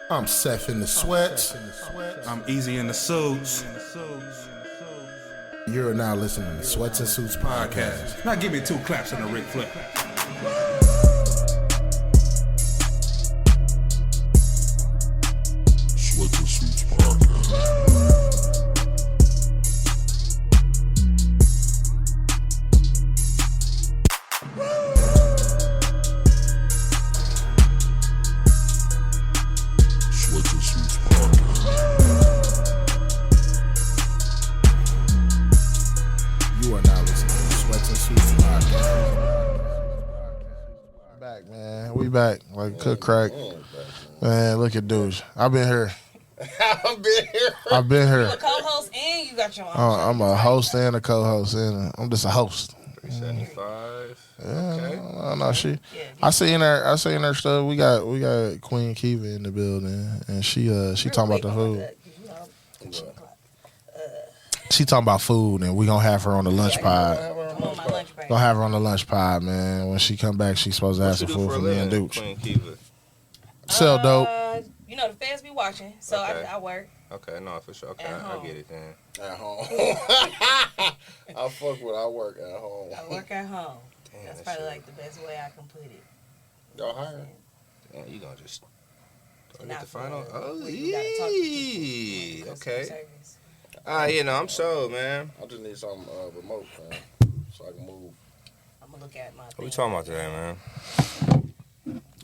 I'm Seth in the sweats. I'm Easy in the suits. You're now listening to Sweats and Suits podcast. Now give me 2 claps and a Ric Flair. Sweats and Suits podcast. Sweats and Suits podcast. You are now listening to Sweats and Suits podcast. Back, man. We back. Like cook crack. Man, look at Duch. I've been here. I've been here. You a co-host and you got your own. I'm a host and a co-host, and I'm just a host. 375. Yeah, Okay. no, she. I seen her stuff. We got Queen Kiva in the building, and she talking about the food. She talking about food, and we gonna have her on the lunch pod. I'm on my lunch break. Gonna have her on the lunch pod, man. When she come back, she's supposed to have some food for me and Duch. Queen Kiva. Sell dope. You know the fans be watching, so Okay. I work. Okay, no, for sure. Okay, At I home. get it then. At home. I fuck with I work at home. I work at home. Damn, That's that probably shit. like the best way I can put it. Y'all hiring? Damn, you gonna just get Not the for final? real. Oh, Well, you gotta talk to people. Customer okay. service. You know, I'm sold, man. I just need something remote, man, so I can move. I'm gonna look at my. What we talking about today, man?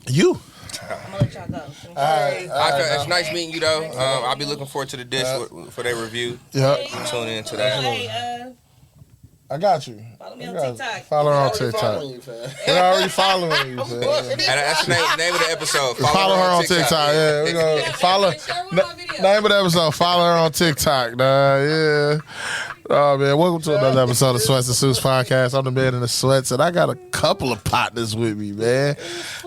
You. I'm gonna let y'all go. It's nice meeting you, though. I'll be looking forward to the dish for their review. Yep. Hey, you know, Tune in to that. Hey, I got you. follow me on I got you. TikTok. Follow her on Already TikTok. following you, fam. We're already following you, fam. And that's the name of the episode. Follow her on TikTok. Yeah, we gonna follow. Share one of my videos. Name of the episode. Follow her on TikTok, dog. Yeah. Oh man, welcome to another episode of Sweats and Suits podcast. I'm the man in the sweats, and I got a couple of partners with me, man.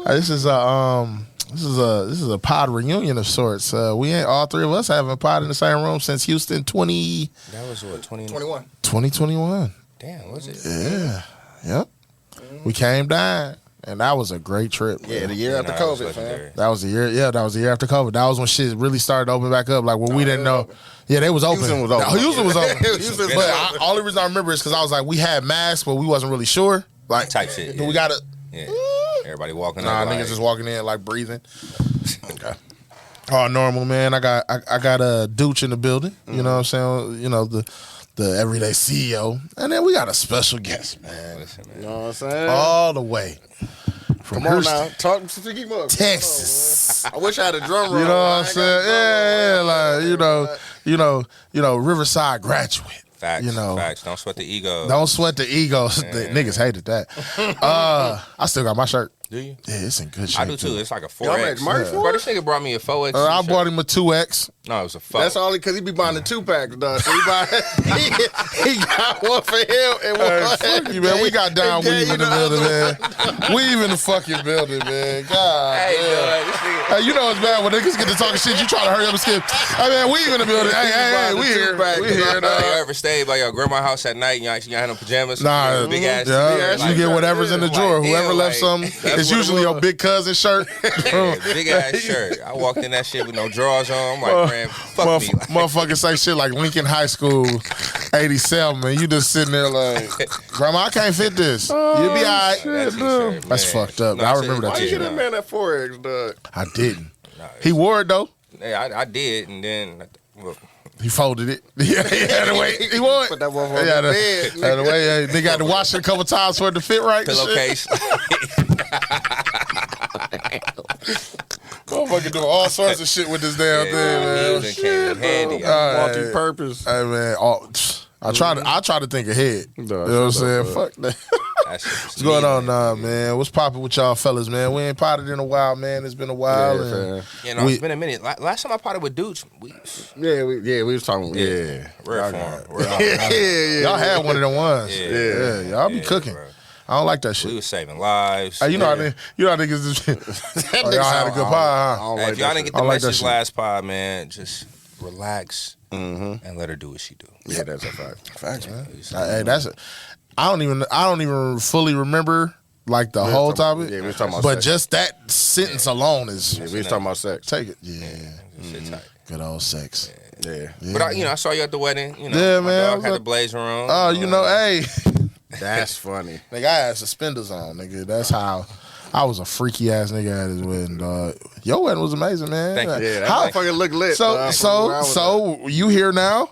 This is a pod reunion of sorts. We ain't all three of us haven't pod in the same room since Houston That was what, 21. 2021. Damn, was it? Yeah. Yep. We came down, and that was a great trip. Yeah, man. the year after Nah, it was COVID, fam. legendary. That was the year. Yeah, that was the year after COVID. That was when shit really started to open back up. Like when we didn't know. open. Yeah, they was open. Houston was open. Houston was open. Houston was But open. only reason I remember is because I was like, we had masks, but we wasn't really sure. Like Type shit, do yeah. we gotta? Yeah. Everybody walking Nah, up. niggas just walking in like breathing. Okay. Oh, normal, man. I got a Duch in the building. You know what I'm saying? You know the everyday CEO, and then we got a special guest, man, Listen, man. You know what I'm saying? all the way from Come on Houston, now. Talk to keep up. Texas. I wish I had a drum roll. You know what I'm I ain't saying? got a drum roll. Yeah, like you know, Riverside graduate. Facts. You know. Facts. Don't sweat the ego. Don't sweat the ego. The niggas hated that. I still got my shirt. Do you? Yeah, it's in good shape. I do too. It's like a Y'all 4X. made merch for Bro, it? this nigga brought me a 4X. I t-shirt. bought him a 2X. No, it was a 4. That's only because he be buying the 2-packs, dog. So he got one for him and one Hey, fuck you, man. We got down and Weav in the building, man. Weave in the fucking building, man. God. Hey, damn. dog, this nigga. Hey, you know it's bad when niggas get to talking shit. You try to hurry up and skip. Hey, man, Weave in the building. Hey, we here. We here, You dog. ever stayed by your grandma's house at night and y'all had no pajamas? Nah, big ass. yeah, you get whatever's in the drawer. Like, Whoever yeah, left like, something, it's usually your big cousin shirt. Big ass shirt. I walked in that shit with no drawers on. I'm like, man, fuck me. Like, Motherfuckers say shit like Lincoln High School 87, man. You just sitting there like, Grandma, I can't fit this. You'll be all right. that t-shirt, That's man. fucked up. No, I said- remember that Why you t-shirt. get that man that 4X, dog? I didn't. Nah, He wore it, though. yeah, I did, and then well, He folded it. Yeah, he had to wait. He wore it. Put that motherfucker He had in to, bed. had to wait. They got to wash it a couple times for it to fit right. and shit. pillowcase. Motherfucker doing all sorts of shit with this damn thing, man. It came in handy. Multi-purpose. Hey, man. I try to think ahead. You know what I'm saying? Fuck that. What's going on now, man? What's popping with y'all fellas, man? We ain't potted in a while, man. It's been a while. Yeah, and fam. You know, We- it's been a minute. Last time I potted with Duch, we We was talking. Yeah. rare form. Yeah. y'all had one of them ones. Yeah. Yeah, y'all be cooking. bro. I don't like that We shit. was saving lives. Hey, you know, y'all niggas just. Oh, y'all had a good pie, huh? Hey, if y'all didn't get I the like that message shit. last pod, man, just relax and let her do what she do. Yeah, that's a fact. Facts, man. Hey, I don't even fully remember like the whole topic. Yeah, we was talking about But sex. just that sentence alone is Yeah, we was talking about sex. take it. Yeah, Shit tight. good old sex. Yeah. But I saw you at the wedding. You know, Yeah, my man, I dog was had like- the blazer on. Oh, you know, hey, That's funny. nigga, I had suspenders on, nigga. That's how. I was a freaky ass nigga at his wedding, dog. Your wedding was amazing, man. Thank you. Yeah, that How- motherfucker look lit. So, dog. so you here now?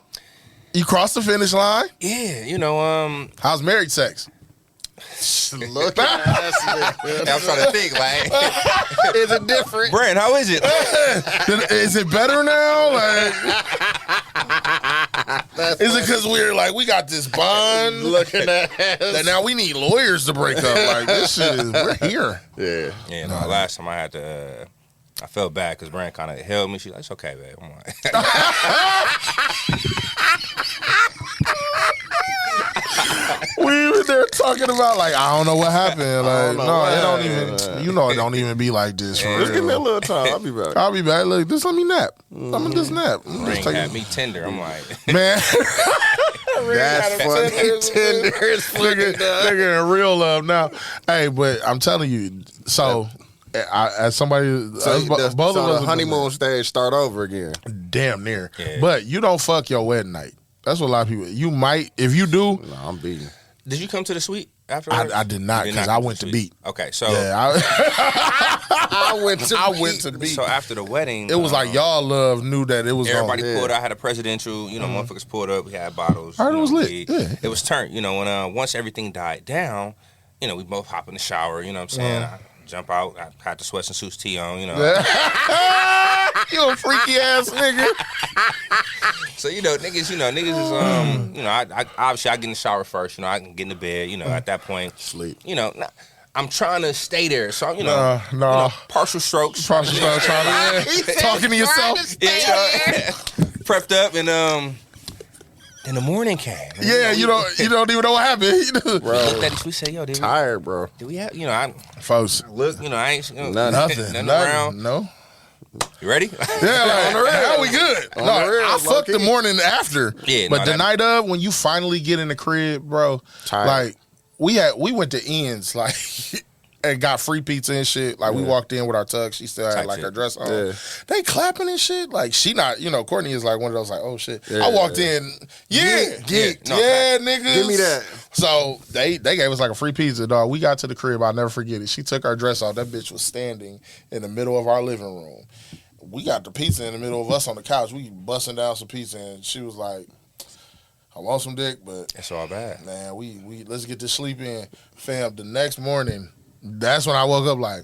You crossed the finish line. Yeah, you know, How's married sex? Look at I'm trying to think, like, Is it different? Brand, how is it? Is it better now? Like, is it because we're like we got this bond? Looking at That now we need lawyers to break up. Like this shit is we're here. Yeah. Yeah, no, last time I had to, I felt bad because Brand kind of held me. She's like, it's okay, babe. I'm like, We were there talking about like I don't know what happened. Like know no, what it don't happened. even. You know, it don't even be like this. For Just give me a real. little time. I'll be back. I'll be back. Look, just let me nap. I'm gonna just nap. I'm Ring just taking- had me tender. I'm like, man. That's funny. Tender is nigga, nigga in real love now. Hey, but I'm telling you, so as somebody, So us, both of us, the honeymoon stage start over again. damn near. Yeah. But you don't fuck your wedding night. That's what a lot of people. You might, if you do. No, I'm beating. did you come to the suite afterwards? I did not You because not I come went the to suite? beat. Okay, so Yeah, I went to I went to beat. so after the wedding, It was like y'all love knew that it was everybody gonna, pulled out. I had a presidential, you know, motherfuckers pulled up. We had bottles. I heard you it was know, lit. weed. Yeah. It was turned. You know, when once everything died down, you know, we both hop in the shower. You know what I'm saying? I jump out. I had the sweats and suits tee on. You know, you a freaky ass nigga. so niggas is you know, I obviously I get in the shower first. You know, I can get in the bed. You know, at that point, Sleep. you know. I'm trying to stay there, so you know, No. you know, partial strokes. Trying to talking to yourself. Yeah, you know, prepped up, and then the morning came. And, Yeah, you don't even know what happened. Bro, Looked at this, we said, "Yo, tired, bro. did we have?" You know, I Folks, look. You know, I ain't nothing around. No. You ready? Yeah, like, how we good? No, the real, I fucked the low-key. morning after. Yeah, but no, the that- night of, when you finally get in the crib, bro, Tired. like we went to Ends, like and got free pizza and shit. Like we walked in with our tux. She still had Type like shit. her dress on. Yeah. They clapping and shit. Like she not, Courtney is like one of those like, oh shit. Yeah. I walked in, geeked. No, Yeah, niggas. Give me that. So they gave us like a free pizza, dog. We got to the crib, I'll never forget it. She took her dress off. That bitch was standing in the middle of our living room. We got the pizza in the middle of us on the couch. We busting down some pizza, and she was like, I want some dick, but It's all bad. man, we let's get this sleep in. Fam, the next morning, that's when I woke up like,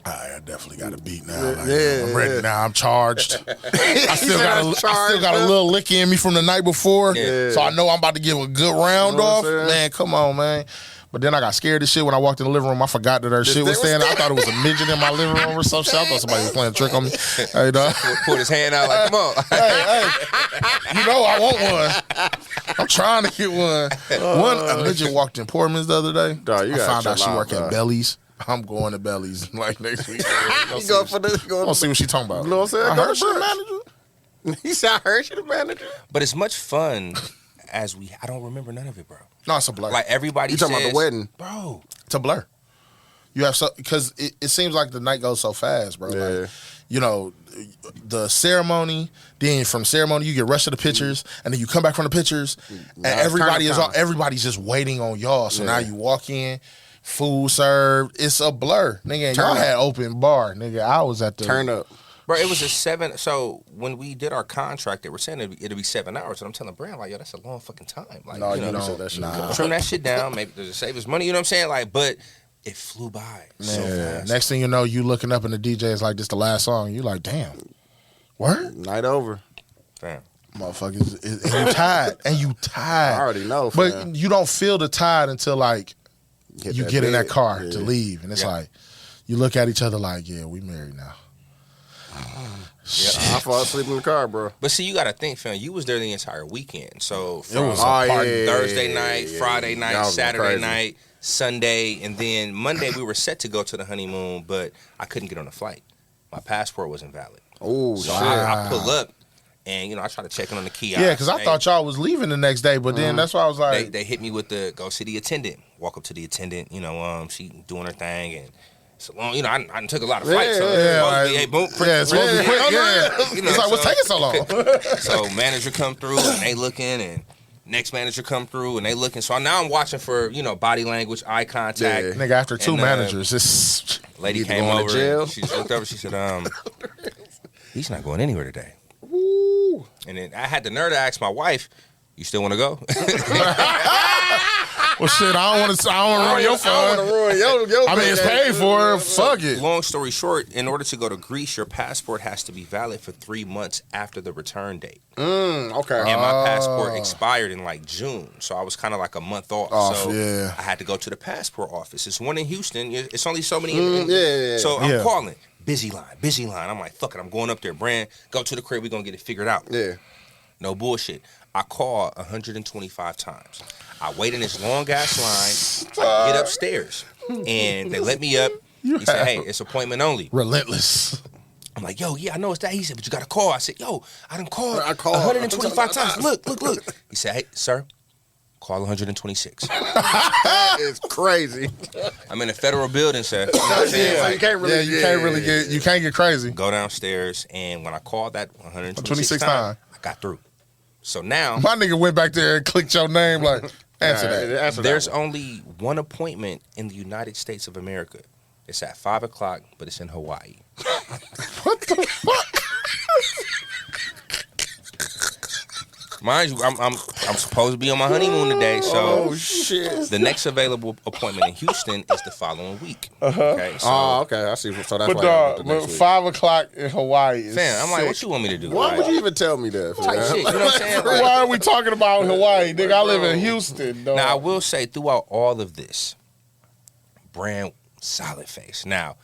all right, I definitely got a beat now. Like, I'm ready now. I'm charged. I still got a little lick in me from the night before, Yeah. so I know I'm about to give a good round You know what off. I'm saying? Man, come on, man. But then I got scared as shit when I walked in the living room. I forgot that her shit was standing. I thought it was a midget in my living room or some shit. I thought somebody was playing a trick on me. Hey, dog. Pulled his hand out like, come on. Hey, you know I want one. I'm trying to get one. A midget walked in Portman's the other day. Dog, you I gotta found out chill she out, work at dog. Belly's. I'm going to Belly's like next week. You go for this. I want to see what she talking about. You know what I'm saying? I Go heard to she the brunch. manager. He said, I heard you the manager. But it's much fun as I don't remember none of it, bro. No, it's a blur. Like everybody You talking says, about the wedding? bro. It's a blur. You have because it seems like the night goes so fast, bro. Yeah. Like, the ceremony. Then from ceremony you get rushed to the pictures, and then you come back from the pictures, and it's time. everybody's just waiting on y'all. So now you walk in, food served. It's a blur, nigga. And y'all Turn up. had open bar, nigga. I was at the Turn up. Bro, it was a 7. So when we did our contract, they were saying it'd be 7 hours. And I'm telling Brand, like, yo, that's a long fucking time. Like, No, you you know, don't. that shit. Nah. trim that shit down. Maybe to save us money. You know what I'm saying? Like, but it flew by so Man, fast. next thing you know, you looking up and the DJ is like, this the last song. You like, damn. Word? Night over. Damn. Motherfuckers, and you tired. And you tired. I already know, But fam. you don't feel the tide until like Hit you that get in that bed. car Yeah. to leave. And it's Yeah. like, you look at each other like, yeah, we married now. I fall asleep in the car, bro. But see, you got to think, fam. You was there the entire weekend. So from was a party. Thursday night, Friday night, Y'all was going Saturday crazy. night, Sunday, and then Monday we were set to go to the honeymoon, but I couldn't get on a flight. My passport wasn't valid. Oh, So shit. I pull up, And, I tried to check in on the kiosk. Yeah, because I Hey, thought y'all was leaving the next day, but then that's why I was like, they hit me with the go see the attendant. Walk up to the attendant, she doing her thing, and so long, I took a lot of flights, so it's supposed to be, hey, boom, quick, yeah, it's supposed to be quick. Yeah, it's like, what's taking so long? So manager come through and they looking, and next manager come through and they looking. So now I'm watching for body language, eye contact. Yeah. Nigga, after two And, managers, it's Lady You came going to over. jail? And she just looked over. She said, "He's not going anywhere today." Woo. And then I had the nerve to ask my wife, "You still want to go?" well, shit. I don't want to ruin your I fun. want to ruin your I mean, it's paid for. Fuck it. Long story short, in order to go to Greece, your passport has to be valid for 3 months after the return date. Okay. And my passport expired in like June, so I was kind of like a month off. So yeah. I had to go to the passport office. It's one in Houston. It's only so many. yeah. So I'm Yeah. calling. Busy line. I'm like, fuck it. I'm going up there. Brand, go to the crib. We're going to get it figured out. Yeah. No bullshit. I call 125 times. I wait in this long ass line. I get upstairs, and they let me up. He said, "Hey, it's appointment only." Relentless. I'm like, "Yo, yeah, I know it's that." He said, "But you got to call." I said, "Yo, I done called I called 125 times. Look. He said, "Hey, sir, call 126." That is crazy. I'm in a federal building, sir. You know what I'm saying? Yeah, Like, you can't really. You can't get crazy. go downstairs, and when I called that 126 26 time, I got through. So now My nigga went back there and clicked your name like, answer that. there's only one appointment in the United States of America. It's at 5 o'clock, but it's in Hawaii. What the fuck? Mind you, I'm supposed to be on my honeymoon today, so Oh shit. the next available appointment in Houston is the following week. Okay, so Okay. I see. So that's But why. dog, but 5 o'clock in Hawaii is fam, I'm like, sick. what you want me to do? Why Like, would you even tell me that? type fam? shit, you know what I'm saying? Like, Why are we talking about Hawaii, nigga? I live in Houston, dog. now I will say, throughout all of this, Brand solid face. Now,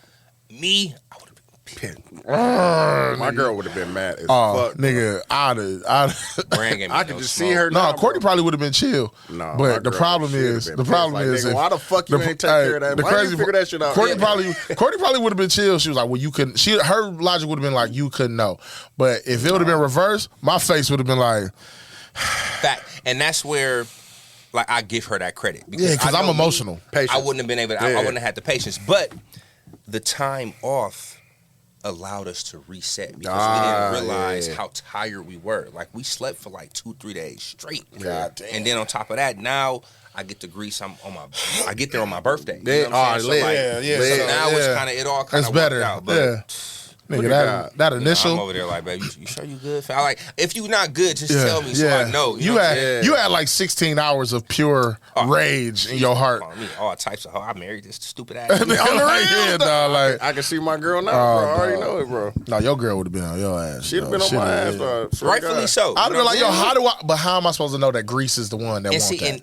me, I would have been pissed. My girl would have been mad as Oh, fuck. nigga, I'd Brand gave me I no could just smoke. see her. no, now, Courtney bro. probably would have been chill. No, my but the girl problem should've is, been the pissed. problem Like, is, nigga, if- why the fuck you ain't take care of that? The Why you crazy figure that shit out? Courtney Yeah. probably would have been chill. She was like, well, you couldn't. Her logic would have been like, you couldn't know. But if it would have been reversed, my face would have been like, Fact, and that's where, like, I give her that credit yeah, because I I'm know me, emotional. Patience. I wouldn't have been able. I Yeah. wouldn't have had the patience. But the time off allowed us to reset because we didn't realize yeah. how tired we were. Like, we slept for like 2-3 days straight. God damn. And then on top of that, now I get to Greece. I get there on my birthday. You Yeah, know what I'm saying? lit. So, like, Yeah, so so, now it's yeah. kind of, it all kind It's of better. worked out. But Yeah. Nigga, that I'm initial. over there like, baby, you sure you good? I like, if you not good, just tell me so I know. You, know what I'm had saying? you had like 16 hours of pure rage in your heart. Calling me all types of. I married this stupid ass. Like, yeah, dog, like, I can see my girl now, bro. I already know it, bro. no, your girl would have been on your ass. She'd have dog. been on She'd my have- ass, yeah. bro. Swear to Rightfully God. so. I'd You be know like, what yo, I'm saying? how am I supposed to know that Greece is the one that And wants see, that? and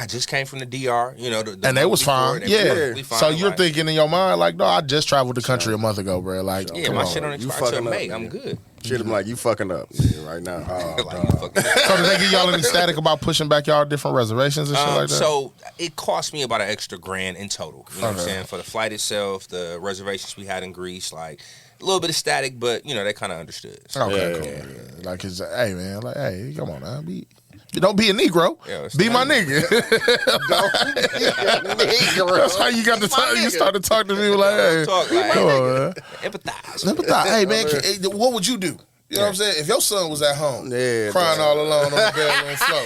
I just came from the DR, you know, And they was fine. They Yeah. perfectly fine, So you're like, thinking in your mind, like, no, I just traveled the country a month ago, bro. Like, yeah, come my on. shit on You expired till fucking up, May. I'm man. good. She'd have been like, you fucking up nigga, right now. Like, you fucking- So did they give y'all any static about pushing back y'all different reservations and shit like that? So it cost me about an extra $1,000 in total. You know what I'm saying? For the flight itself, the reservations we had in Greece, like a little bit of static, but you know they kind of understood. So, Okay, cool. Yeah. Like, it's, hey, man, like, hey, come on now. Don't be a Negro. Yeah, it's be the my money. nigga. That's how you got to talk. You started talking to me like, hey, Talk like, come on, man. empathize. Hey, man, what would you do? You know what I'm saying? If your son was at home, Yeah, crying dog. all alone on the bedroom floor.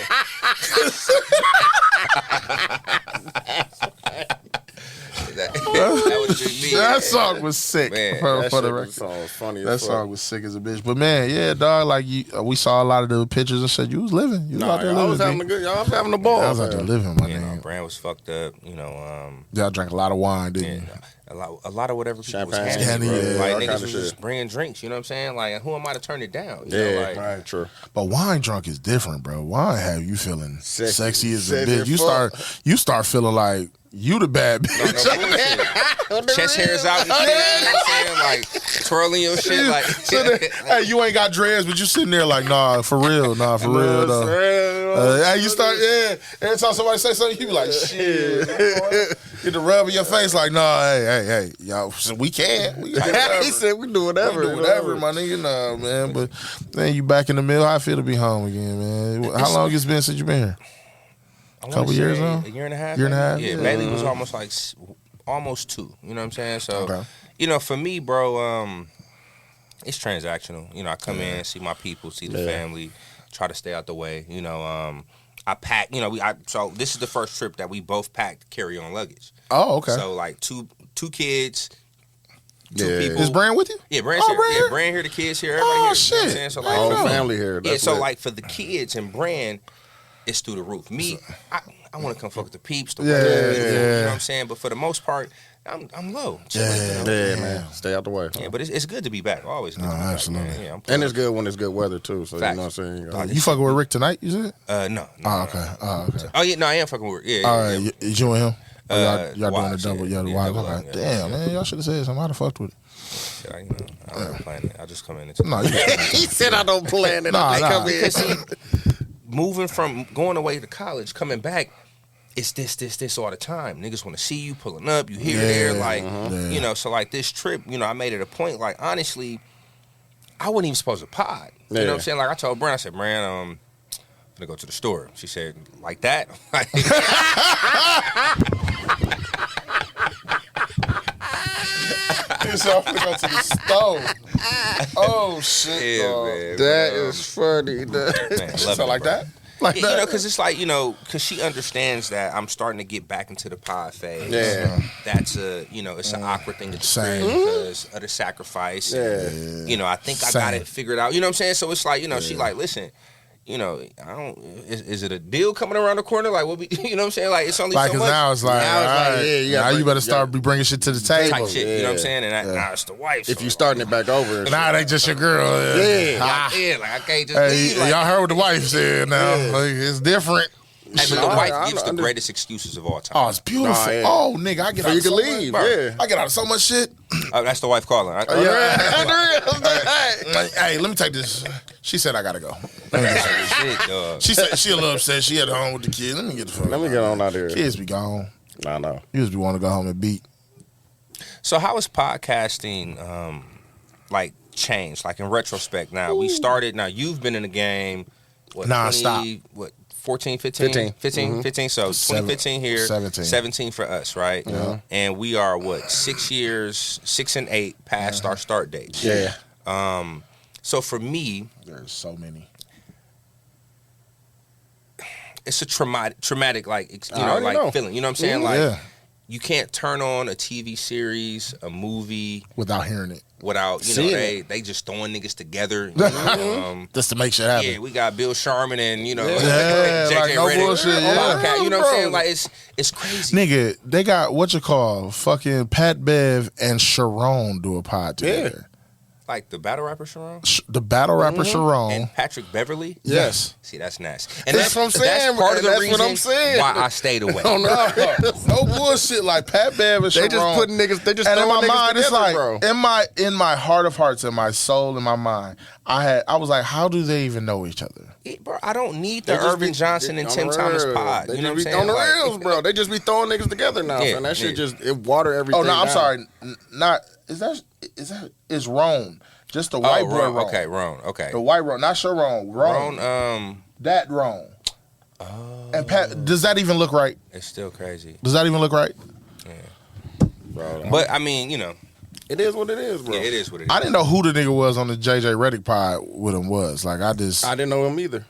That would have been me. That song was sick. Man, for That the shit record. was so funny. That as fuck. song was sick as a bitch. But man, yeah, dog, like we saw a lot of the pictures and shit. You was living. You was Nah, out there y'all was having living. a good. Y'all was having a ball. I was out there man. living, my You know, nigga. Brand was fucked up. You know, Y'all drank a lot of wine, didn't you? a lot of whatever people was Champagne, handing, bro. yeah, all Like kind niggas of was shit. just bringing drinks. You know what I'm saying? Like, who am I to turn it down? You know, Yeah, like, right, true. But wine drunk is different, bro. Wine have you feeling Sexy. sexy as a Sexy bitch. as fuck. You start feeling like you the bad bitch. no bullshit. chest hairs out and shit. You know what I'm saying? Like twirling your shit. Like, hey, you ain't got dreads, but you sitting there like, nah, for real, though. Hey, you start, every time somebody say something, you be like, shit. Get the rub in your face, like, nah, hey, y'all, so we can. He said we do whatever. We do whatever, my nigga, nah, man. But then you back in the middle. How I feel to be home again, man. How long it's been since you been here? A couple years now? A year and a half. Year and a half? Yeah, Bailey was almost like almost 2. You know what I'm saying? So, Okay. you know, for me, bro, it's transactional. You know, I come in, see my people, see the family, try to stay out the way. You know, I pack. You know, so this is the first trip that we both packed carry-on luggage. Oh, okay. So like two kids. Two people. Is Brand with you? Yeah, Brand's here. Brand? Yeah, Brand here, the kids here, everybody here. Shit. You know what I'm saying? So like, Whole no. family here. yeah, That's so lit. like for the kids and Brand, it's through the roof. Me, I want to come fuck with the peeps. The Yeah, weather, yeah. You know what I'm saying? But for the most part, I'm low. Chilling, you know? Yeah, man. Stay out the way. Yeah, but it's good to be back. Always good to be absolutely. back, man. Yeah, I'm And it's good when it's good weather too. So Facts. you know what I'm saying. You fucking with Rick tonight, you said? No. Oh, okay. Oh, okay. Oh yeah, no, I am fucking with. Yeah. All yeah, right, you and him? Or y'all doing a wives, double? Yeah, the yeah, wives. double Okay. up, yeah. Damn, man, y'all should have said something. I'd have fucked with it. yeah. You know, I don't plan it. I just come in and No, you He said I don't plan it. Nah, I nah. come in. Because see, moving from going away to college, coming back, it's this all the time. Niggas want to see you pulling up. You here, there, like you know. So like this trip, you know, I made it a point. Like honestly, I wasn't even supposed to pod. You know what I'm saying? Like I told Brand, I said, Brand, I'm gonna go to the store. She said, like that. So I'm gonna go to the stove. Oh shit, Yeah, dog. man. That is funny. Man, I love So it, like bro. that? Like Yeah, that? you know, because it's like, you know, because she understands that I'm starting to get back into the pod phase. Yeah. That's it's an awkward thing to Same. experience because of the sacrifice. Yeah. You know, I think I Same. got it figured out. You know what I'm saying? So it's like, you know, she like, listen, you know, I don't. Is it a deal coming around the corner? Like, what we, you know what I'm saying? Like, it's only Like, so cause much. now it's like, Now it's like, all right, yeah, you now gotta you bring- better start bringing shit to the table. type shit. You know what I'm Yeah. saying? And now it's the wife. If so you starting it back over, and Now it ain't just your girl. Yeah. Ah. yeah, like I can't just Hey, leave. Like, y'all heard what the wife said now. Like, it's different. hey, but the Nah, wife I gives the under- greatest excuses of all time. Oh, it's beautiful. Nah, yeah. Oh, nigga, I get So out you of can so leave, much, yeah. I get out of so much shit. Oh, that's the wife calling. Hey, let me take this. She said I gotta go. Let me get this. Shit, dog. She said she a little upset. She at home with the kids. Let me get the fuck. Let me get on out there. Kids be gone. Nah, no. You just be want to go home and beat. So how is podcasting like changed? Like in retrospect now, we started, now you've been in the game, what, Non-stop. 20, what, 14, 15? 15. So 2015 here, 17 for us, right? Yeah. And we are, what, 6 years, 6 and 8 past our start date. Yeah. So for me, There's so many. it's a traumatic like, I already know. feeling. You know what I'm saying? Yeah. Like, you can't turn on a TV series, a movie, Without hearing it. without, you know, Seeing they just throwing niggas together. You know, Just to make shit happen. yeah, we got Bill Sharman and, you know, Yeah, JJ like no Redick. bullshit, yeah. Podcast, you know what I'm Bro. saying? Like, it's crazy. Nigga, they got what you call fucking Pat Bev and Sharon do a pod together. Like the battle rapper Sharon The battle rapper Sharon. and Patrick Beverly. Yes. See, that's nasty. And That's what I'm saying, That's part of the that's what reason I'm saying. why I stayed away. On the No bullshit. Like Pat Bev and They Sharon. just putting niggas. They just And in throwing my niggas mind, it's together, like bro. in my heart of hearts, in my soul, in my mind, I was like, how do they even know each other? Bro, I don't need the They just Irvin be- Johnson and on Tim the Thomas real. pod. They You know what I'm just be saying? on the Like, reels, bro. They just be throwing niggas together now, Yeah, and that shit yeah. just it water everything. Oh no, I'm down. sorry. Not is Ron. Just the white boy Ron. Ron. Okay, Ron. Okay. The white Ron, not Sharon. Ron. Ron, That Ron. And Pat, does that even look right? it's still crazy. Does that even look right? Bro, But I mean, you know, it is what it is, bro. yeah, it is what it is. I didn't know who the nigga was on the JJ Redick pod with him was. Like I didn't know him either.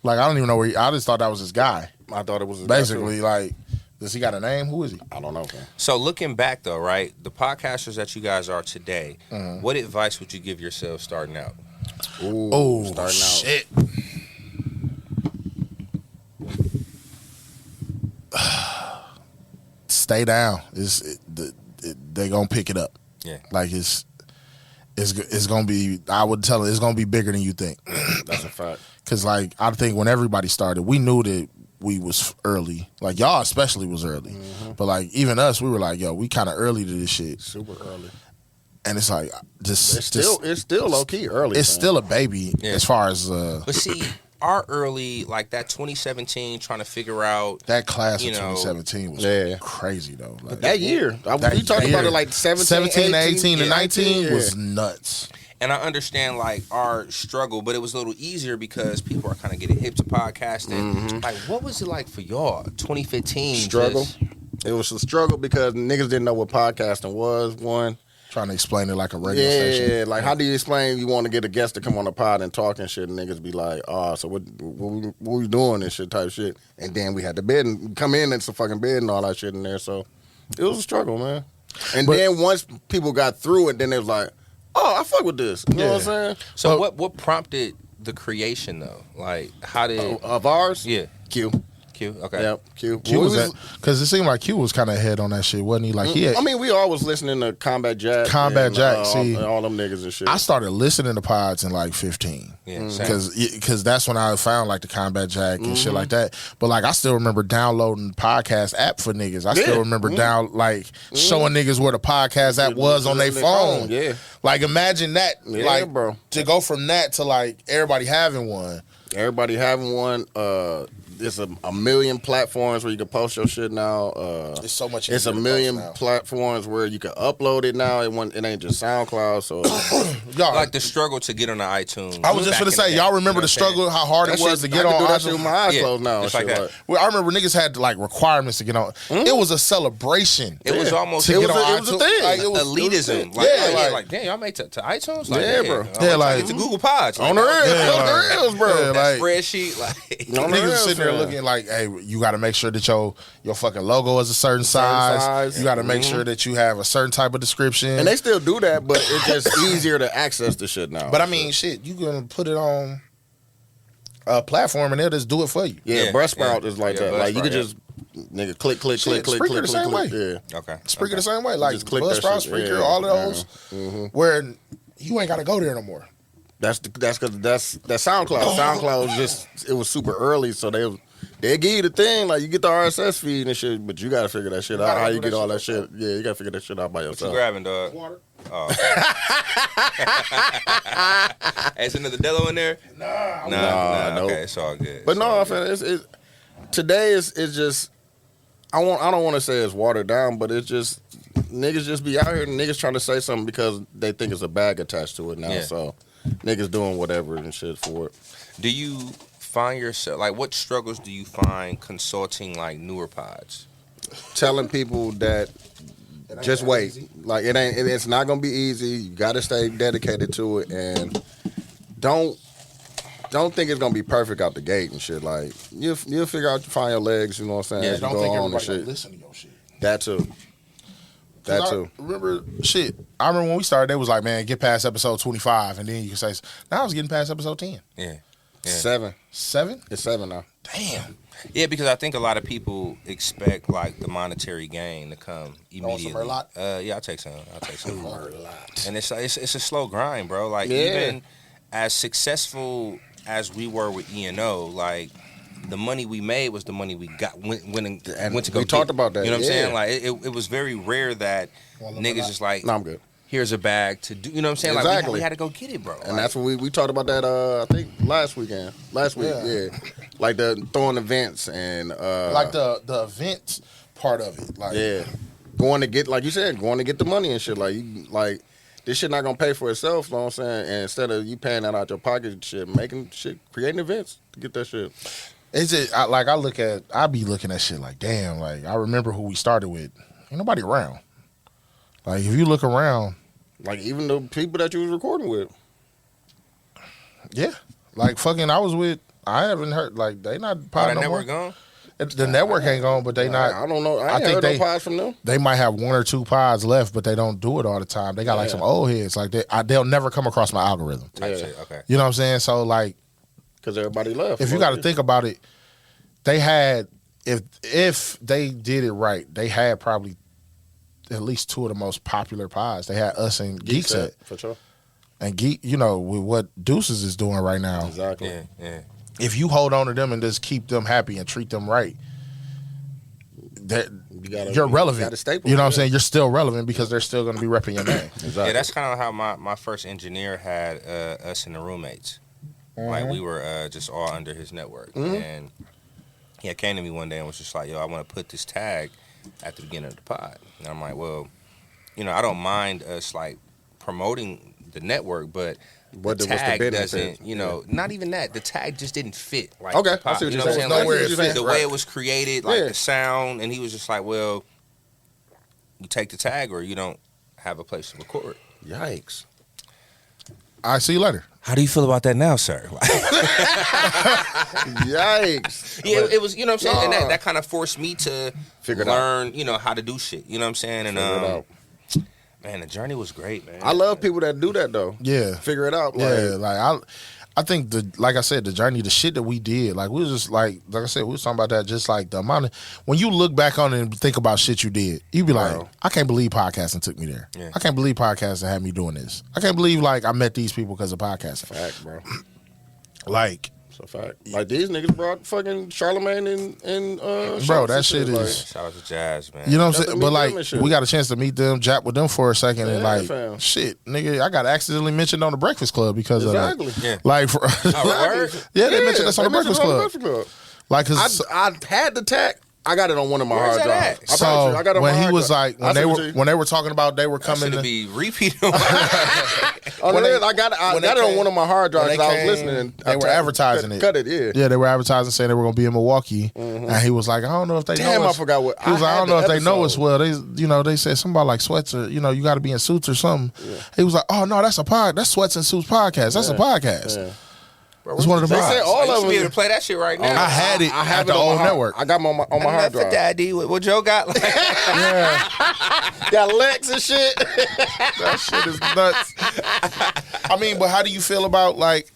I don't even know where I just thought that was his guy. I thought it was his guy, Basically, like, does he got a name? Who is he? too. I don't know, man. So looking back though, right, the podcasters that you guys are today, what advice would you give yourself starting out? Ooh, Oh starting out. shit! Stay down. They gonna pick it up. Yeah. Like it's gonna be. I would tell it it's gonna be bigger than you think. That's a fact. Cause like I think when everybody started, we knew that we was early. Like y'all especially was early. But like even us, we were like, yo, we kind of early to this shit. Super early. And it's like It's still low key early. It's still a baby as far as But see, our early, like that 2017, trying to figure out that class of 2017 was crazy though. Like, that year. We talking about it like 17 18 and 19 yeah. was nuts. And I understand like our struggle, but it was a little easier because people are kind of getting hip to podcasting. Like, what was it like for y'all? 2015 struggle. It was a struggle because niggas didn't know what podcasting was. One. Trying to explain it like a radio station. Yeah, like how do you explain you want to get a guest to come on the pod and talk and shit, and niggas be like, oh, so what we doing and shit type shit. And then we had the bed and come in and some fucking bed and all that shit in there. So it was a struggle, man. And then once people got through it, then it was like, oh, I fuck with this. You know what I'm saying? So what prompted the creation though? Like how did of ours? Yeah. Q. Okay. Yep, Q. Q was because it seemed like Q was kind of ahead on that shit, wasn't he? Like he had, I mean, we always listening to Combat Jack. See, all them niggas and shit. I started listening to pods in like 15. Yeah, because that's when I found like the Combat Jack and shit like that. But like I still remember downloading podcast app for niggas. I still remember showing niggas where the podcast app was on their phone. Yeah, like imagine that. Yeah, like bro. To go from that to like everybody having one. Everybody having one. It's a million platforms where you can post your shit now. It's so much. It's a million platforms where you can upload it now. It ain't just SoundCloud. So y'all, like the struggle to get on the iTunes. I was just gonna say, y'all remember the struggle, how hard it was to get on. I do that shit with my eyes closed now. It's like that. Well, I remember niggas had like requirements to get on. It was a celebration. It was almost to get on it was a thing. Like, elitism. Like damn, y'all made to iTunes. Like, yeah, bro. Yeah, like to Google Pods on the rails, bro. That spreadsheet, like niggas sitting there looking like, hey, you got to make sure that your fucking logo is a certain size. You got to make sure that you have a certain type of description. And they still do that, but it's just easier to access the shit now. But I mean, shit, you gonna put it on a platform and they'll just do it for you. Yeah, Buzzsprout is like that. Like you could just nigga click. Spreaker the same way. Yeah. Okay. Spreaker the same way. Like Buzzsprout, Spreaker, all of those, where you ain't got to go there no more. That's because that's SoundCloud. SoundCloud it was super early, so they give you the thing, like you get the RSS feed and shit, but you gotta figure that shit out. How you get all that shit? Yeah, you gotta figure that shit out by yourself. What you grabbing, dog? Water. Oh. Is another Dello in there? Nah. Okay, it's all good. But no, today is just. I don't want to say it's watered down, but it's just niggas just be out here and niggas trying to say something because they think it's a bag attached to it now. Yeah. So niggas doing whatever and shit for it. Do you find yourself like what struggles do you find consulting like newer pods? Telling people that just wait. Easy. Like it's not gonna be easy. You gotta stay dedicated to it and don't think it's gonna be perfect out the gate and shit. Like you'll figure out, find your legs. You know what I'm saying? Yeah, as don't you go think on everybody and shit. Listen to your shit. That too. Remember when we started, they was like, man, get past episode 25, and then you can say, now I was getting past episode 10. Yeah. 7. 7? It's 7 now. Damn. Yeah, because I think a lot of people expect like the monetary gain to come immediately. Some lot? Yeah, I'll take some. And it's a slow grind, bro. Like even as successful as we were with E&O, like the money we made was the money we got went to go. We talked about that. You know what I'm saying? Like it was very rare that niggas just like, no, I'm good. Here's a bag to do. You know what I'm saying? Exactly. Like we had to go get it, bro. And that's what we talked about that. I think last week, yeah. Like the throwing events and like the events part of it. Like going to get, like you said, going to get the money and shit. Like this shit not gonna pay for itself. You know what I'm saying? And instead of you paying that out your pocket, and shit, making shit, creating events to get that shit. Is it I be looking at shit like, damn, like I remember who we started with. Ain't nobody around. Like if you look around, like even the people that you was recording with. Yeah. Like fucking I haven't heard, like they not pod no network more. gone? The network ain't gone, but they not. I don't know. I ain't heard no pods from them. They might have 1 or 2 pods left, but they don't do it all the time. They got like some old heads. Like they'll never come across my algorithm. Shit. Okay. You know what I'm saying? So like, because everybody left. If you got to think about it, they had if they did it right, they had probably at least 2 of the most popular pods. They had us and Geek Set for sure. And Geek, with what Deuces is doing right now. Exactly. Yeah. if you hold on to them and just keep them happy and treat them right, you're relevant. You gotta staple, you know what I'm saying? You're still relevant because they're still going to be repping your name. Exactly. Yeah, that's kind of how my first engineer had us and the roommates. Like we were just all under his network, and he came to me one day and was just like, "Yo, I want to put this tag at the beginning of the pod." And I'm like, "Well, I don't mind us like promoting the network, but the tag doesn't, not even that. The tag just didn't fit. Like, okay, the pod, I see what you're saying. saying. The way it was created, like the sound, and he was just like, "Well, you take the tag or you don't have a place to record." Yikes. All right, see you later. How do you feel about that now, sir? Yikes. Yeah, it was, you know what I'm saying? And that kind of forced me to learn, out. how to do shit. You know what I'm saying? And man, the journey was great, man. I love people that do that though. Yeah. Figure it out. Yeah, I think like I said, the journey, the shit that we did, like we was just like I said, we was talking about that, just like the amount of, when you look back on it and think about shit you did, you be like, I can't believe podcasting took me there. Yeah. I can't believe podcasting had me doing this. I can't believe like I met these people because of podcasting. Fact, bro. Like, it's a fact. Like these niggas brought fucking Charlemagne and bro, that shit like, is. Shout out to Jazz, man. You know what I'm saying? Meet But them like, and shit. we got a chance to meet them, jap with them for a second, and like, fam. shit, nigga, I got accidentally mentioned on the Breakfast Club because Exactly. of that. Yeah. Like, for, word? yeah, they mentioned us on the they Breakfast mentioned Club. us on the Breakfast Club. Like, cause I had the tag. I got it on one of my Where's hard that drives. at? I so promise you, I got it on when my he hard was drive. like, when they were talking about they were That coming should to be repeated. Oh, when no, they- I got it. I when got they it on came- one of my hard drives when because I they was came, listening. they were advertising it. Cut it, yeah. Yeah, they were advertising saying they were gonna be in Milwaukee, and he was like, I don't know if they Damn, know I us. forgot what. He was like, I had don't know if the they know us episode. well. They said something about like sweats or you got to be in suits or something. Yeah. He was like, oh no, that's Sweats and Suits podcast. That's a podcast. Yeah. It's one of the They said pods. all You of should them. be able to play that shit right now. I had it I have at it the on old my hard- network. I got my on my hard for drive. Daddy. What Joe got? Like, Got Lex and shit. That shit is nuts. I mean, but how do you feel about like,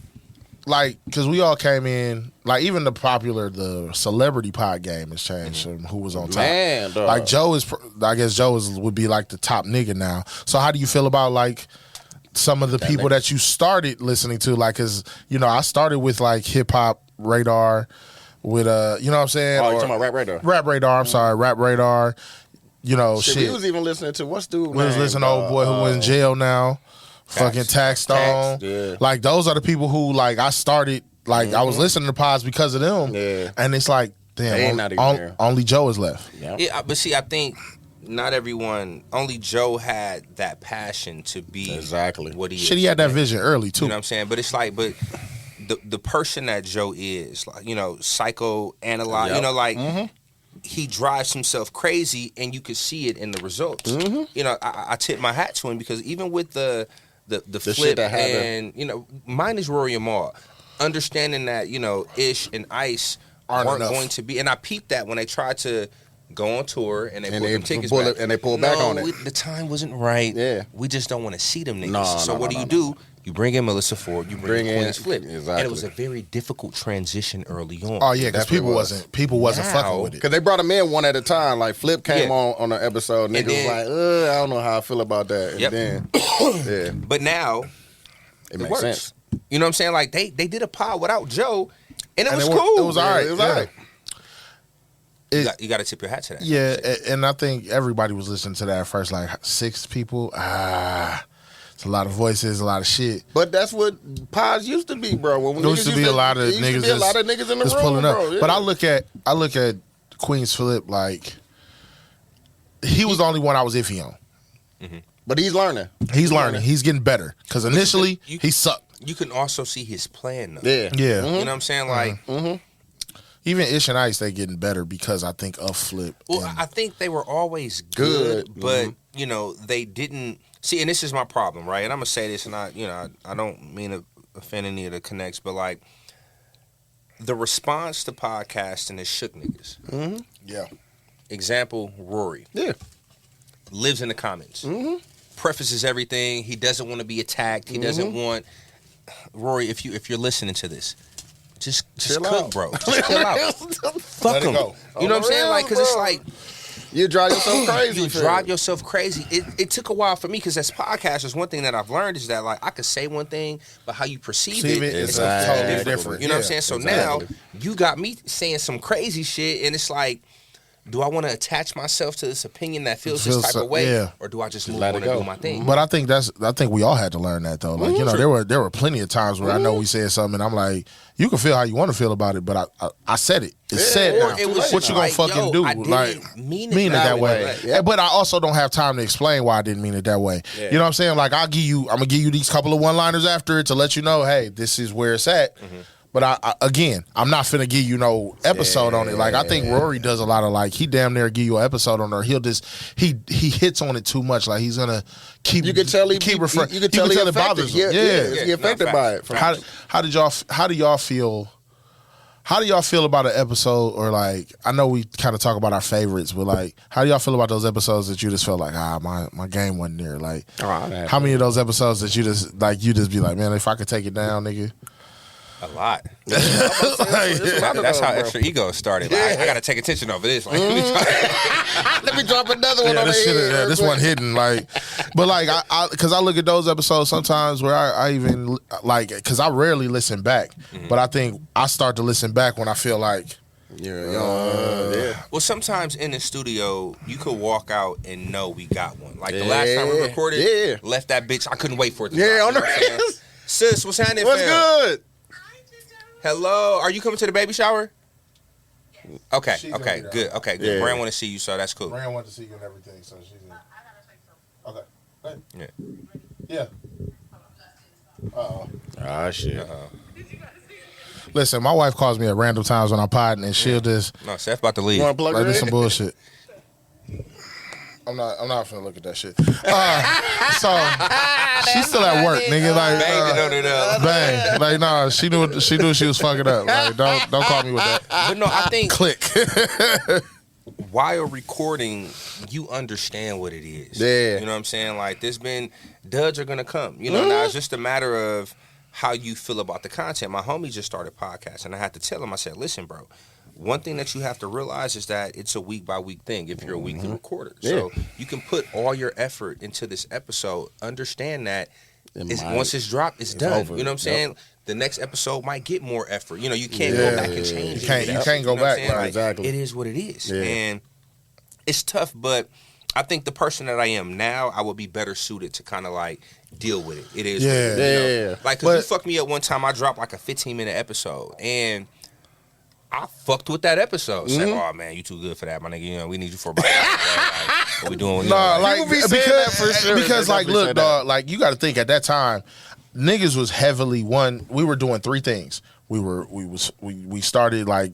because we all came in, like even the celebrity pod game has changed from who was on top. Man, dog. Like Joe I guess Joe would be like the top nigga now. So how do you feel about like some of the people that you started listening to? Like, cause I started with like hip hop radar with you know what I'm saying? Oh, you talking about Rap Radar? Rap Radar, I'm sorry, Rap Radar. Shit. We was even listening to what's dude? We was listening to old boy who in jail now. Fucking Tax Stone. yeah. Like those are the people who like I started like I was listening to pods because of them. Yeah. And it's like, They ain't damn, not even there. only Joe is left. Yeah. yeah, but see, I think not everyone. Only Joe had that passion to be Exactly. what he Shit, is he had that today. vision early too. You know what I'm saying? But it's like, the person that Joe is, like, psychoanalyze, Yep. he drives himself crazy, and you could see it in the results. I tip my hat to him because even with the flip shit that and mine is Rory and Maul, understanding that Ish and Ice Aren't weren't enough. going to be, and I peeped that when they tried to go on tour and they pulled them tickets pull back. it- and they pulled back on it. The time wasn't right. Yeah. We just don't want to see them niggas. No, so no, what no, do? no. You bring in Melissa Ford, you bring in in- Queen's Flip. exactly. And it was a very difficult transition early on. Oh yeah, because Definitely people wasn't Now- fucking with it. Because they brought him in one at a time. Like Flip came Yeah. on an episode. Niggas And then- was like, I don't know how I feel about that. And Yep. then, yeah, But now it makes works. sense. You know what I'm saying? Like they did a pod without Joe, and it was it cool. It was all right. It was yeah. all right. You got to tip your hat to that. Yeah, and I think everybody was listening to that at first, like 6 people. It's a lot of voices, a lot of shit. But that's what pods used to be, bro. When There used to be a lot of niggas in the just room, pulling up. bro. Yeah. But I look at Queen's Flip like he was the only one I was iffy on. But he's learning. He's learning. He's getting better. Because initially he sucked. You can also see his plan, though. Yeah. Yeah. You know what I'm saying? Like, Even Ish and Ice, they getting better because I think of Flip. well, and- I think they were always good, Good. but they didn't see. And this is my problem, right? And I'm gonna say this, and I don't mean to offend any of the connects, but like the response to podcasting is shook niggas. yeah. Example: Rory Yeah. lives in the comments, prefaces everything. He doesn't want to be attacked. He doesn't want Rory. If you're listening to this, just Chill cook, out. bro. Just chill out. Fuck Let it him. go. You know what I'm saying? real, Like, because it's bro. like You drive yourself crazy. You for drive it. yourself crazy. It took a while for me because as podcasters, one thing that I've learned is that like I could say one thing, but how you perceive it is Exactly. totally different. You know what I'm Yeah, saying? So exactly. now you got me saying some crazy shit, and it's like, do I want to attach myself to this opinion that feels this type of way, yeah. or do I just move let on it and go. do my thing? But I think we all had to learn that though. Like, you know, there were plenty of times where I know we said something and I'm like, you can feel how you want to feel about it, but I said it. It's said Or now. it was What just you gonna like, fucking yo, do? I didn't Like mean it that way. way. Yeah. But I also don't have time to explain why I didn't mean it that way. Yeah. You know what I'm saying? Like I'm gonna give you these couple of one-liners after it to let you know, hey, this is where it's at. But I'm not finna give you no episode on it. Like I think Rory does a lot of like he damn near give you an episode on it. Or he'll just he hits on it too much. Like he's gonna keep. You can tell he keep referring. You can tell he it bothers him. He affected by it. How do y'all feel? How do y'all feel about an episode, or like I know we kind of talk about our favorites, but like how do y'all feel about those episodes that you just felt like my game wasn't there? Like how many of those episodes that you just be like, man, if I could take it down, nigga. A lot. That's That's how Extra Ego started. Like, I gotta take attention over this. Like, Let me drop another one on this the shit, head. this one hidden, like, but like, because I look at those episodes sometimes where I even like, because I rarely listen back, but I think I start to listen back when I feel like, Yeah. Well, sometimes in the studio, you could walk out and know we got one. Like the last time we recorded, left that bitch. I couldn't wait for it to Yeah, drop, on you know what I'm saying? Sis, what's happening, What's fam? good? Hello, are you coming to the baby shower? Okay, She's gonna okay, be good, okay, good. Yeah. Brand want to see you, so that's cool. Rand wanted to see you and everything, so she's okay. Hey. Yeah. Yeah. Shit. Listen, my wife calls me at random times when I'm potting, and she'll just No, Seth about to leave. You want to plug like her this in? some bullshit. I'm not finna look at that shit. So she's still at work, nigga. Like Banged it on it up. bang, like nah. She knew she was fucking up. Like don't call me with that. But no, I think Click. while recording, you understand what it is. Yeah. You know what I'm saying? Like, there's been duds are gonna come. You know, now it's just a matter of how you feel about the content. My homie just started podcasting, and I had to tell him, I said, listen, bro, one thing that you have to realize is that it's a week by week thing if you're a weekly recorder. So you can put all your effort into this episode. Understand that once it's dropped, it's done. over. You know what I'm saying? Yep. The next episode might get more effort. You know, you can't go back and change it. You can't go know what I'm back, saying? right, Like, exactly. It is what it is. Yeah. And it's tough, but I think the person that I am now, I will be better suited to kind of like deal with it. It is what it is, you know? Yeah. Like, because you fucked me up one time, I dropped like a 15-minute episode, and I fucked with that episode. Said, oh, man, you too good for that, my nigga. You know, we need you for about like, what we doing? You Nah, know, like People be saying that for sure. because They like definitely say look, that. dog, like you got to think at that time, niggas was heavily we were doing three things. We started like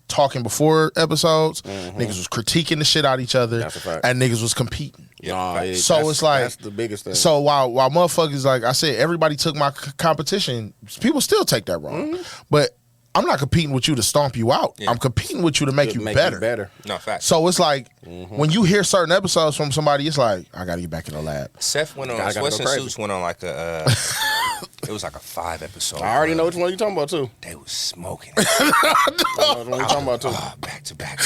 talking before episodes. Niggas was critiquing the shit out of each other, That's a fact. and niggas was competing. So it's like that's the biggest thing. So while motherfuckers like I said, everybody took my competition. People still take that wrong, but I'm not competing with you to stomp you out. Yeah. I'm competing with you to make you better. no, facts. So it's like when you hear certain episodes from somebody, it's like I gotta get back in the lab. Seth went on, Gotta Sweats go and crazy. Suits went on like a, it was like a 5 episode. I already know which one you're talking about too. They was smoking. I know which one you're talking about too. Back to back.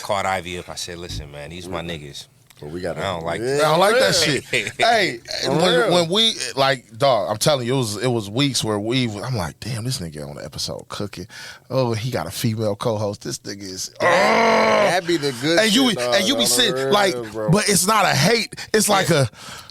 Called Ivy up. I said, listen, man, these my niggas. But we got. I don't like I don't like that shit. Hey, real. when we like, dog, I'm telling you, it was weeks where I'm like, damn, this nigga on the episode cooking. Oh, he got a female co-host. This nigga is. That'd be the good. And you shit, dog, be on the sitting real, like, bro. but it's not a hate. It's like a.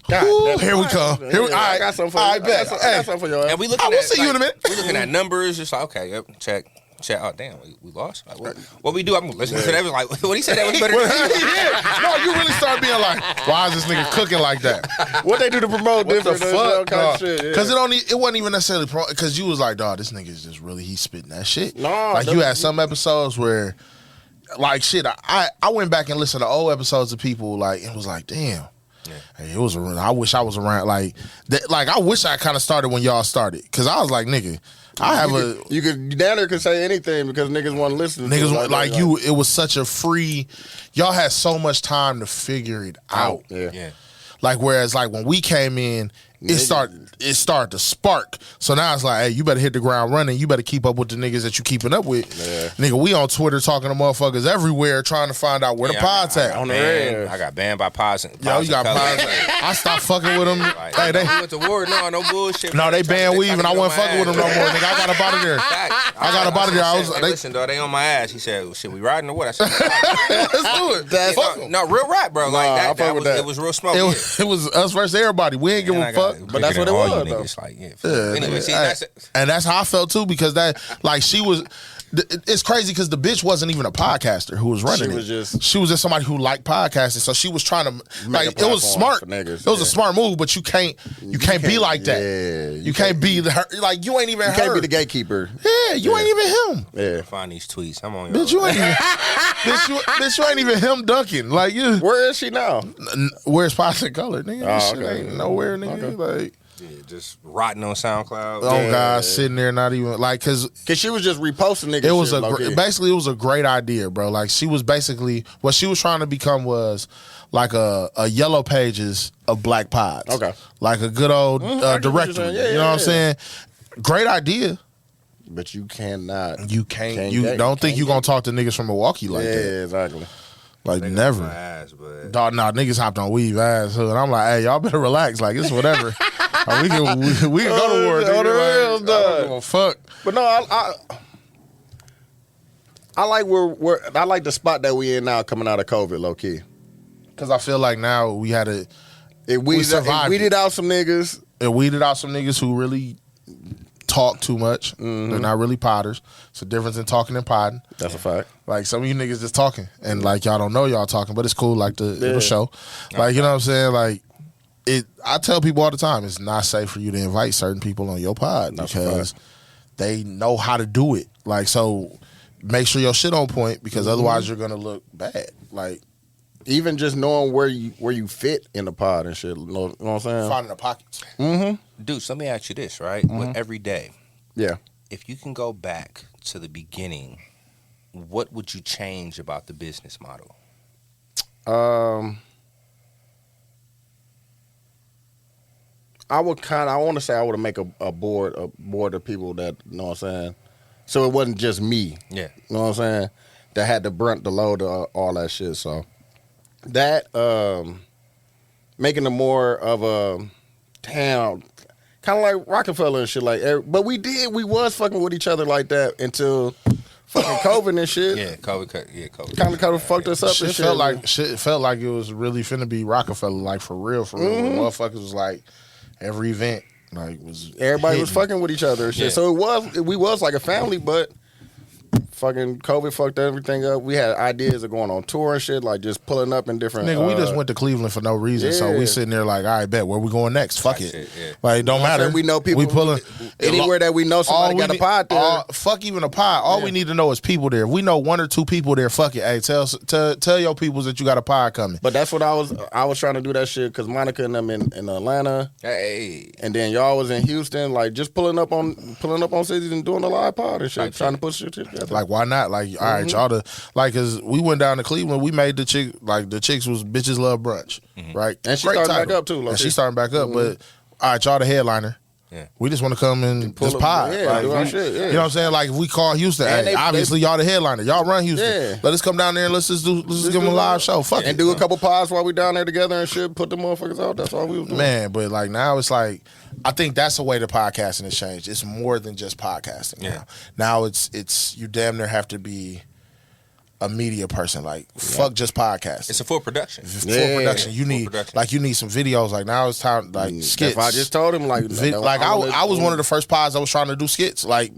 God, "Ooh, that's here we fine. come. Here we, Yeah, I got something for you. I bet. I got Hey, something for your ass. And we looking I will at, see you in a minute. We looking at numbers. Just like, okay, yep, check. Oh, damn, we lost. Like, what we do? I'm listening to that. Like, what he said that was better than you. yeah. No, you really start being like, why is this nigga cooking like that? What they do to promote What the different all fuck, kind dog? of shit. Yeah. Because it wasn't even necessarily because you was like, dog, this nigga is just really he's spitting that shit. No, like you that- had some episodes where, like shit, I went back and listened to old episodes of people like it was like, damn. Hey, it was around. I wish I was around. Like I wish I kind of started when y'all started because I was like, nigga, I have You could down there could say anything because niggas want to listen. niggas to it like that. you. It was such a free. Y'all had so much time to figure it out. Yeah. Yeah. Like whereas like when we came in, it started to spark. So now it's like, hey, you better hit the ground running. You better keep up with the niggas that you keeping up with. Yeah. Nigga, we on Twitter talking to motherfuckers everywhere trying to find out where the pods at. I got banned by pods. Yo, you got pods. I stopped fucking with them. Like, Hey, they went to war. No bullshit. no, they banned Weav, and I wasn't fucking with them no more. Nigga, Nigga, I got up out of there. I got up out of there. I was like, listen, dog, they on my ass. He said, "Shit, we riding or what?" I said, let's do it. no, real rap, bro. Like that with was that. It was real smoke. It was us versus everybody. We ain't give a fuck. But that's what it was, though. Like, yeah. Yeah, Anyway, see, hey, that's and that's how I felt too, because that, like, she was. It's crazy because the bitch wasn't even a podcaster who was running she was just somebody who liked podcasting, so she was trying to like, it was smart. Niggas, it was a smart move, but you can't be like that. Yeah, you can't be her, like, you ain't even You her. can't be the gatekeeper. Yeah, you ain't even him. Yeah. find these tweets. I'm on. Bitch, you ain't even, bitch, you ain't even him dunking. Like, you. Where is she now? Where's Pots and Color, nigga? This shit okay. ain't nowhere, nigga. Like, Yeah, just rotting on SoundCloud. oh God, sitting there not even like, cause she was just reposting niggas. it was shit, basically it was a great idea, bro. Like, she was basically what she was trying to become was like a Yellow Pages of black pods. Okay, like a good old directory. You know what I'm saying? Great idea. But you cannot. You can't. You don't think you gonna talk to niggas from Milwaukee like that? Yeah, exactly. Like, Niggas never. on my ass, but Dog, nah, niggas hopped on Weav ass hood. I'm like, hey, y'all better relax. Like, it's whatever. Like, we can go to war. On the Nigga. real, Like, I don't give a fuck. But no, I like I like the spot that we in now coming out of COVID, low key. Because I feel like now we had a It weeded out some niggas. It weeded out some niggas who really talk too much. Mm-hmm. They're not really potters. It's a difference in talking and potting. That's a fact. Like, some of you niggas just talking, and like, y'all don't know y'all talking, but it's cool. Like, it'll show. Like, you know what I'm saying? Like, I tell people all the time, it's not safe for you to invite certain people on your pod because they know how to do it. Like, so make sure your shit on point, because otherwise you're gonna look bad. Like, even just knowing where you fit in the pod and shit. You know what I'm saying? finding the pockets. Dude, let me ask you this, right? With every day, Yeah. if you can go back to the beginning, what would you change about the business model? I want to say I would make a board of people that, you know what I'm saying, so it wasn't just me. Yeah. You know what I'm saying? That had the brunt, the load, all that shit. So that making it more of a town, kind of like Rockefeller and shit. Like, but we was fucking with each other like that until fucking COVID and shit. Yeah, COVID. Kind of fucked us up. Shit and shit. felt like it was really finna be Rockefeller, like, for real. Motherfuckers was like, every event, like, was Everybody was hitting. fucking with each other and shit. Yeah. So we was like a family, but fucking COVID fucked everything up. We had ideas of going on tour and shit, like just pulling up in different. Nigga, we just went to Cleveland for no reason, so we yeah. sitting there like, all right, bet, where we going next? Fuck it. Shit, yeah. Like, it don't matter. We know people. We pulling anywhere that we know somebody got a pod there. Fuck even a pod. All we need to know is people there. If we know one or two people there, fuck it. Hey, tell your peoples that you got a pod coming. But that's what I was trying to do that shit because Monica and them in Atlanta, Hey. and then y'all was in Houston, like just pulling up on cities and doing a live pod and shit, trying to put shit together. Like, why not? Like, all right, y'all like, cause we went down to Cleveland, we made the chicks was Bitches Love Brunch, right? And she Great starting title. back up too. And she starting back up, but all right, y'all the headliner. Yeah. We just want to come and pull just up- pod. yeah, Like, do our we- shit, yeah. You know what I'm saying? Like, if we call Houston, And hey, obviously y'all the headliner. Y'all run Houston. Yeah. Let us come down there and let's just give them a live show. Fuck and it. do a couple pods while we down there together and shit. Put the motherfuckers out. That's all we was doing. Man, but like, now it's like, I think that's the way the podcasting has changed. It's more than just podcasting. Yeah. Now it's you damn near have to be a media person. Like, fuck just podcasting. It's a full production. Full production. You need production. you need some videos. Like, now it's time, like, skits. If I just told him like I was one of the first pods I was trying to do skits. Like,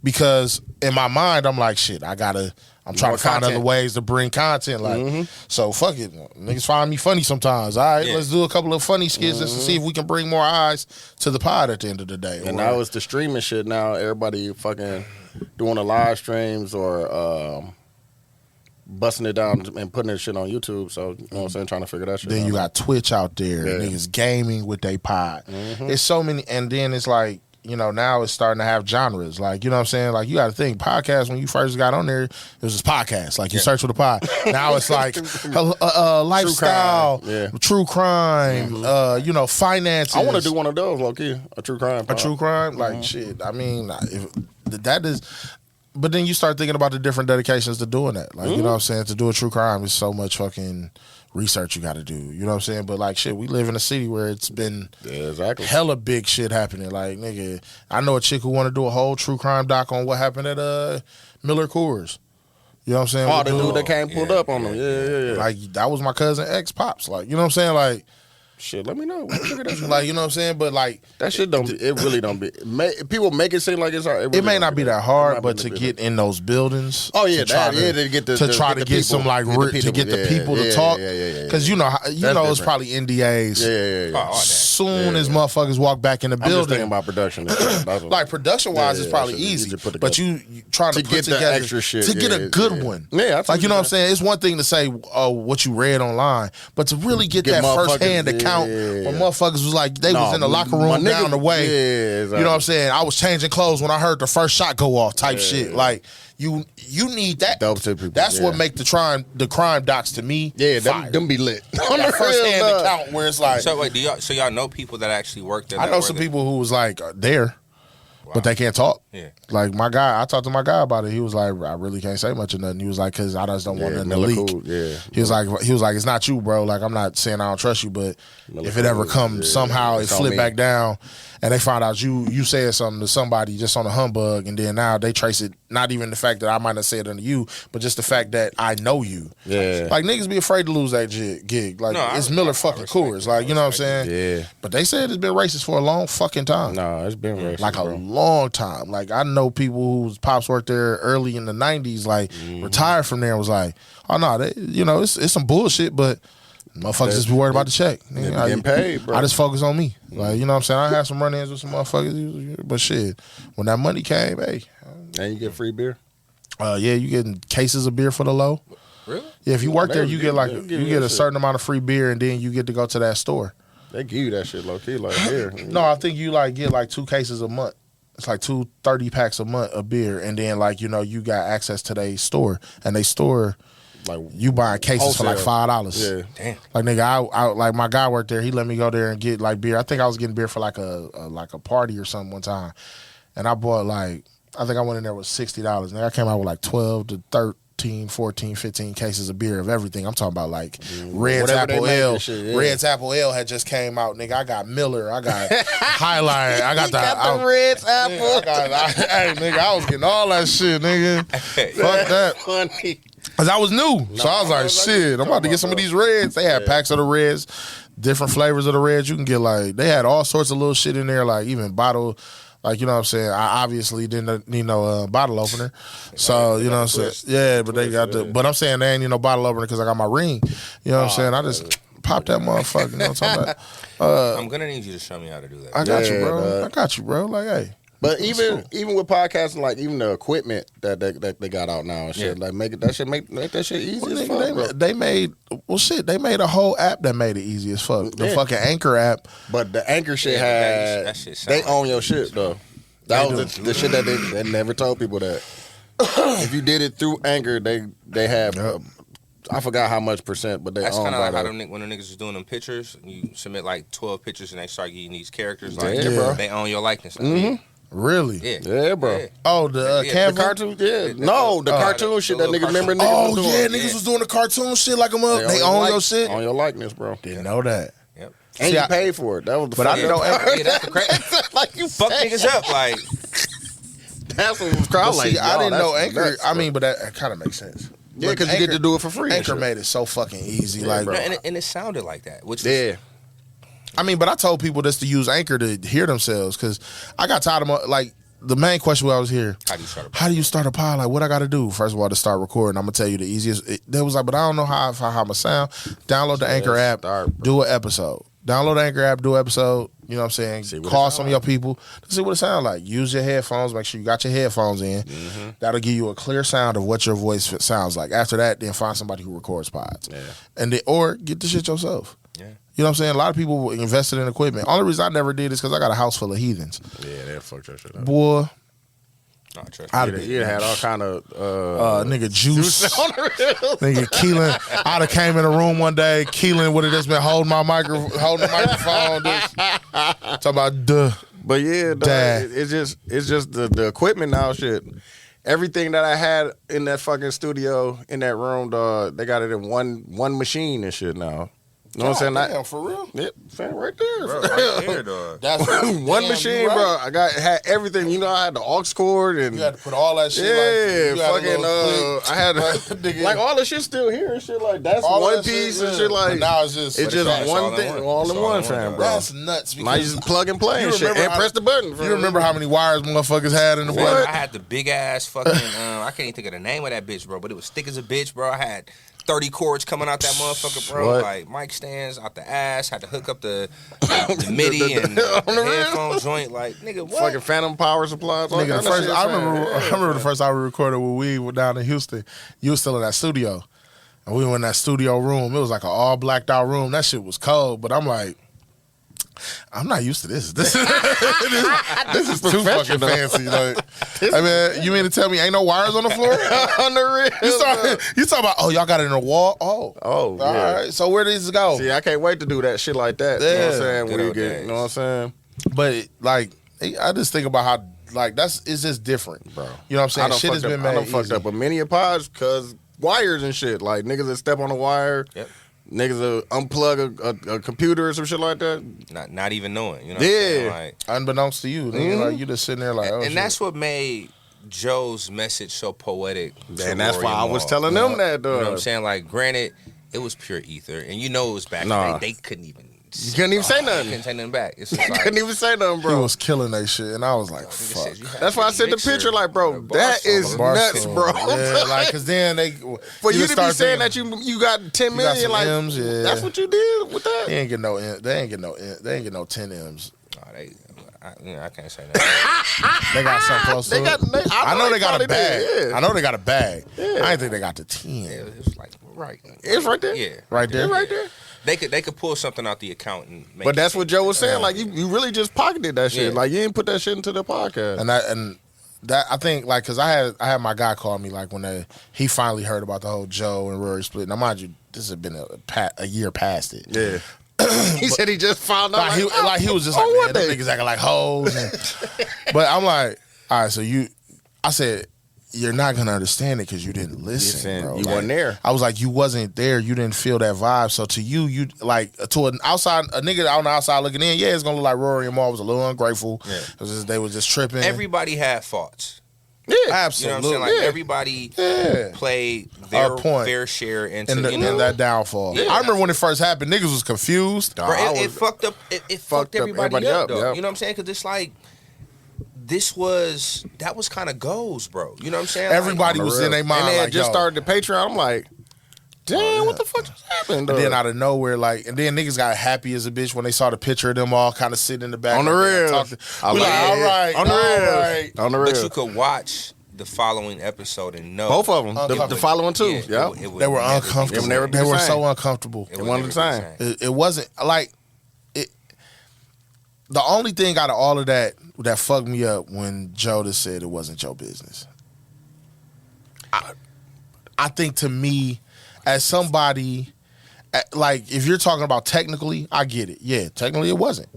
because in my mind I'm like, shit, I'm trying More to find content. other ways to bring content. Like, so fuck it, niggas find me funny sometimes. All right, let's do a couple of funny skits just to see if we can bring more eyes to the pod at the end of the day. And now it's the streaming shit. Now everybody fucking doing the live streams or busting it down and putting that shit on YouTube. So, you know what I'm saying? Trying to figure that shit out. Then you got Twitch out there. Yeah. Niggas gaming with they pod. It's so many. And then it's like, now it's starting to have genres. Like, you know what I'm saying? Like, you got to think, podcast, when you first got on there, it was just podcast. Like, you search for the pod. Now it's like lifestyle, true crime, finances. I want to do one of those, low-key, a true crime pod. A true crime? Like, shit. I mean, if that is... But then you start thinking about the different dedications to doing that. Like, you know what I'm saying? To do a true crime is so much fucking research you got to do. You know what I'm saying? But, like, shit, we live in a city where it's been hella big shit happening. Like, nigga, I know a chick who want to do a whole true crime doc on what happened at Miller Coors. You know what I'm saying? Oh, the dude that came pulled up on them. Yeah. Like, that was my cousin ex-pops. Like, you know what I'm saying? Like, shit, let me know. Like, you know what I'm saying? But, like... That shit don't... It really don't be... People make it seem like it's hard. It may not be that hard, but to get in those buildings... Oh, yeah, to get the... To try to get some, like... To get the people to talk. Because, you know, it's probably NDAs. Yeah. Soon as motherfuckers walk back in the building... I'm just thinking about production. Like, production-wise, it's probably easy. But you trying to put together... the extra shit. To get a good one. Yeah, like, you know what I'm saying? It's one thing to say, what you read online, but to really get that first-hand account... When motherfuckers was like, they was in the locker room down the way. Yeah, exactly. You know what I'm saying? I was changing clothes when I heard the first shot go off type shit. Like, you need that. That's what make the crime docs to me. Yeah, them be lit. On the first hand account where it's like. So wait, y'all know people that actually work there? I know some people who was like there. But they can't talk. Yeah. Like my guy, I talked to my guy about it. He was like, I really can't say much of nothing. He was like, because I just don't want nothing to leak. Cool. Yeah. He was like, it's not you, bro. Like, I'm not saying I don't trust you, but if it ever comes somehow, it flip back down, and they find out you said something to somebody just on a humbug, and then now they trace it. Not even the fact that I might not say it unto you, but just the fact that I know you. Yeah. Like, niggas be afraid to lose that gig. Like, it's Miller fucking Coors. Like, you know what I'm saying? Yeah. But they said it's been racist for a long fucking time. No, it's been racist. Like, a long time. Like, I know people whose pops worked there early in the 90s, like, retired from there and was like, oh, no, it's some bullshit, but motherfuckers just be worried about the check. Getting paid, bro. I just focus on me. Like, you know what I'm saying? I had some run-ins with some motherfuckers, but shit, when that money came, hey. And you get free beer? Yeah, you getting cases of beer for the low. Really? Yeah, if you work there, you get a certain amount of free beer, and then you get to go to that store. They give you that shit low-key, like here. No, I think you get 2 cases a month. It's like 2 30-packs a month of beer, and then you got access to their store, and they store like you buying cases wholesale. For like $5. Yeah, damn. Like nigga, I like my guy worked there. He let me go there and get like beer. I think I was getting beer for like a party or something one time, and I bought I think I went in there with $60. And I came out with like 12 to 13, 14, 15 cases of beer of everything. I'm talking about like Red's Apple Ale. Red's Apple Ale had just came out, nigga. I got Miller. I got Highline. I got the Red's Apple. Hey, nigga, I was getting all that shit, nigga. Fuck that. Funny. Cause I was new. So I was like, shit, I'm about to get some of these Reds. They had packs of the Reds, different flavors of the Reds. You can get they had all sorts of little shit in there, like even bottle. Like, you know what I'm saying? I obviously didn't need no bottle opener. So, you know what I'm saying? Yeah, but they got but I'm saying they ain't need no bottle opener because I got my ring. You know what I'm saying? I just popped that motherfucker. You know what I'm talking about? I'm going to need you to show me how to do that. I got you, bro. I got you, bro. Like, hey. But even with podcasting, like even the equipment that they got out now and shit, like make that shit easy as fuck. Bro. They made a whole app that made it easy as fuck. The fucking Anchor app. But the Anchor shit they own your shit though. That was the shit that they never told people that. If you did it through Anchor, they have. I forgot how much percent, but that's kind of like how when the niggas was doing them pictures. You submit like 12 pictures and they start getting these characters. Like, bro. They own your likeness. Mm-hmm. Really? Yeah, bro. Yeah. Oh, the Canva? The cartoon? Yeah. No, the cartoon shit that niggas remember niggas was doing. Niggas was doing the cartoon shit like a mother. They own your shit? On your likeness, bro. Didn't know that. Yep. And you paid for it. That was the But I didn't know. That's the crazy. Like you fuck niggas up. Like, that's what was crowd like. I didn't know Anchor. Nuts, I mean, but that kind of makes sense. Yeah, because you get to do it for free. Anchor made it so fucking easy. Yeah, like, bro. And it sounded like that. Which I mean, but I told people just to use Anchor to hear themselves because I got tired of the main question when I was here. How do you start a pod? Like, what I got to do? First of all, to start recording, I'm gonna tell you the easiest. They was like, but I don't know how I'm a sound. Download the Anchor app. Do an episode. Download the Anchor app. Do an episode. You know what I'm saying? Call some of your people to see what it sounds like. Use your headphones. Make sure you got your headphones in. Mm-hmm. That'll give you a clear sound of what your voice sounds like. After that, then find somebody who records pods. Yeah. And or get the shit yourself. Yeah. You know what I'm saying? A lot of people invested in equipment. Only reason I never did is because I got a house full of heathens. Yeah, they fucked that shit up. Boy, Nah, trust I'd me. have You had all kind of nigga juice. Nigga Keelan, I'd have came in a room one day. Keelan would have just been holding the microphone. Just talking about duh. But yeah, dog, Dad. it's just the equipment now. Shit, everything that I had in that fucking studio in that room, dog, they got it in one machine and shit now. You know what I'm saying? Damn, for real? Yep, fam, right there. Bro, right here, dog. That's One damn, machine, you right. bro. Had everything. You know, I had the aux cord and You had to put all that shit. yeah, like, you had a fucking. little clip. I had Nigga. like all the shit still here and shit. Like that's All one that piece shit, and yeah. shit. Like But now it's just it's one all in thing, one. all It's in all one, in one, fam, dog. bro. That's nuts. Now you just plug and play You and shit, remember and how- press the button. You remember how many wires motherfuckers had in the Bro, bed? I had the big ass fucking. I can't even think of the name of that bitch, bro. But it was thick as a bitch, bro. I had 30 cords coming out that motherfucker, bro. What? Like mic stands out the ass. Had to hook up the MIDI and the On the real? headphone joint. Like nigga, what? fucking phantom power supplies. all Nigga, kind the of first shit, I fam. remember. Yeah, I remember the fam. first time we recorded with Weav down in Houston. You was still in that studio, and we were in that studio room. It was like an all blacked out room. That shit was cold, but I'm like, I'm not used to this. This is too fucking fancy. Like, hey man, you mean to tell me ain't no wires on the floor? On the real. You talking about? Oh, y'all got it in the wall? Oh, Oh, all yeah. right. So where does it go? See, I can't wait to do that shit like that. You know what I'm Yeah. saying? Good When you old get, days. you know what I'm saying? But like, I just think about how like it's just different, Bro. You know what I'm saying? I done Shit has fucked been up, I made done fucked easy. up a many a pods because wires and shit. Like niggas that step on a wire, Yep. niggas that unplug a computer or some shit like that. Not even knowing. You know what I'm saying? Yeah. Like, Unbeknownst to you, nigga, like you just sitting there like, oh, and shit. that's what made Joe's message so poetic. to And that's Rory why I and was Maul. telling them that, You know what I'm dog. saying? Like, granted, it was pure ether, and you know it was back. Nah. They couldn't even. You couldn't even say They nothing. couldn't say nothing back. It's just like, Couldn't even say nothing, He bro. was killing that shit, and I was like, nigga fuck. said you had That's why I the sent the mixer picture, like, bro, with a bar that solo. is nuts, bro. Yeah, like, cause then they For you to be saying that you got 10 got million, some like M's, yeah. that's what you did with that. they ain't get no, they ain't get no 10 M's. Nah, I can't say that. They got something close to it. I know they got a probably bag. did, yeah. I know they got a bag. Yeah. I ain't think they got the 10 It was like right. It's right there. Yeah, right there. It's right there. They could pull something out the account and make But it that's make what Joe it. was saying. Like you really just pocketed that shit. Yeah. Like you didn't put that shit into the podcast. And that I think like because I had my guy call me like when he finally heard about the whole Joe and Rory split. Now mind you, this has been a year past it. Yeah. He said he just found out. Like he was just on like, what man, them day? niggas acting like hoes. But I'm like, all right, so I said, you're not gonna understand it because you didn't listen, saying bro. you Like, wasn't there. I was like, you wasn't there. You didn't feel that vibe. So to you like to an outside a nigga on the outside looking in, yeah, it's gonna look like Rory and Maul was a little ungrateful. Yeah. Because they was just tripping. Everybody had faults. Yeah. You know Absolutely. what I'm saying? Like Yeah. everybody Yeah. played their point. fair share into in you know. that downfall. Yeah. I remember when it first happened, niggas was confused. Bro, I it was- fucked up. It fucked up everybody up, though. yep. You know what I'm saying? Because it's like that was kind of goals, bro. You know what I'm saying? Everybody On the was real. in their mind And they had like, just yo. started the Patreon. I'm like, damn, what the fuck just happened? And then dog? out of nowhere, like, and then niggas got happy as a bitch when they saw the picture of them all kind of sitting in the back. On the and real. talking. I We like, like all it. right, On the all real. right. On the But real. you could watch the following episode and know Both of them. The following two. Yeah. They were uncomfortable. It would never be They the were same. so uncomfortable. It wasn't the same. It wasn't like it. The only thing out of all of that fucked me up when Joe just said it wasn't your business. I think to me, as somebody, like if you're talking about technically, I get it. Yeah, technically it wasn't.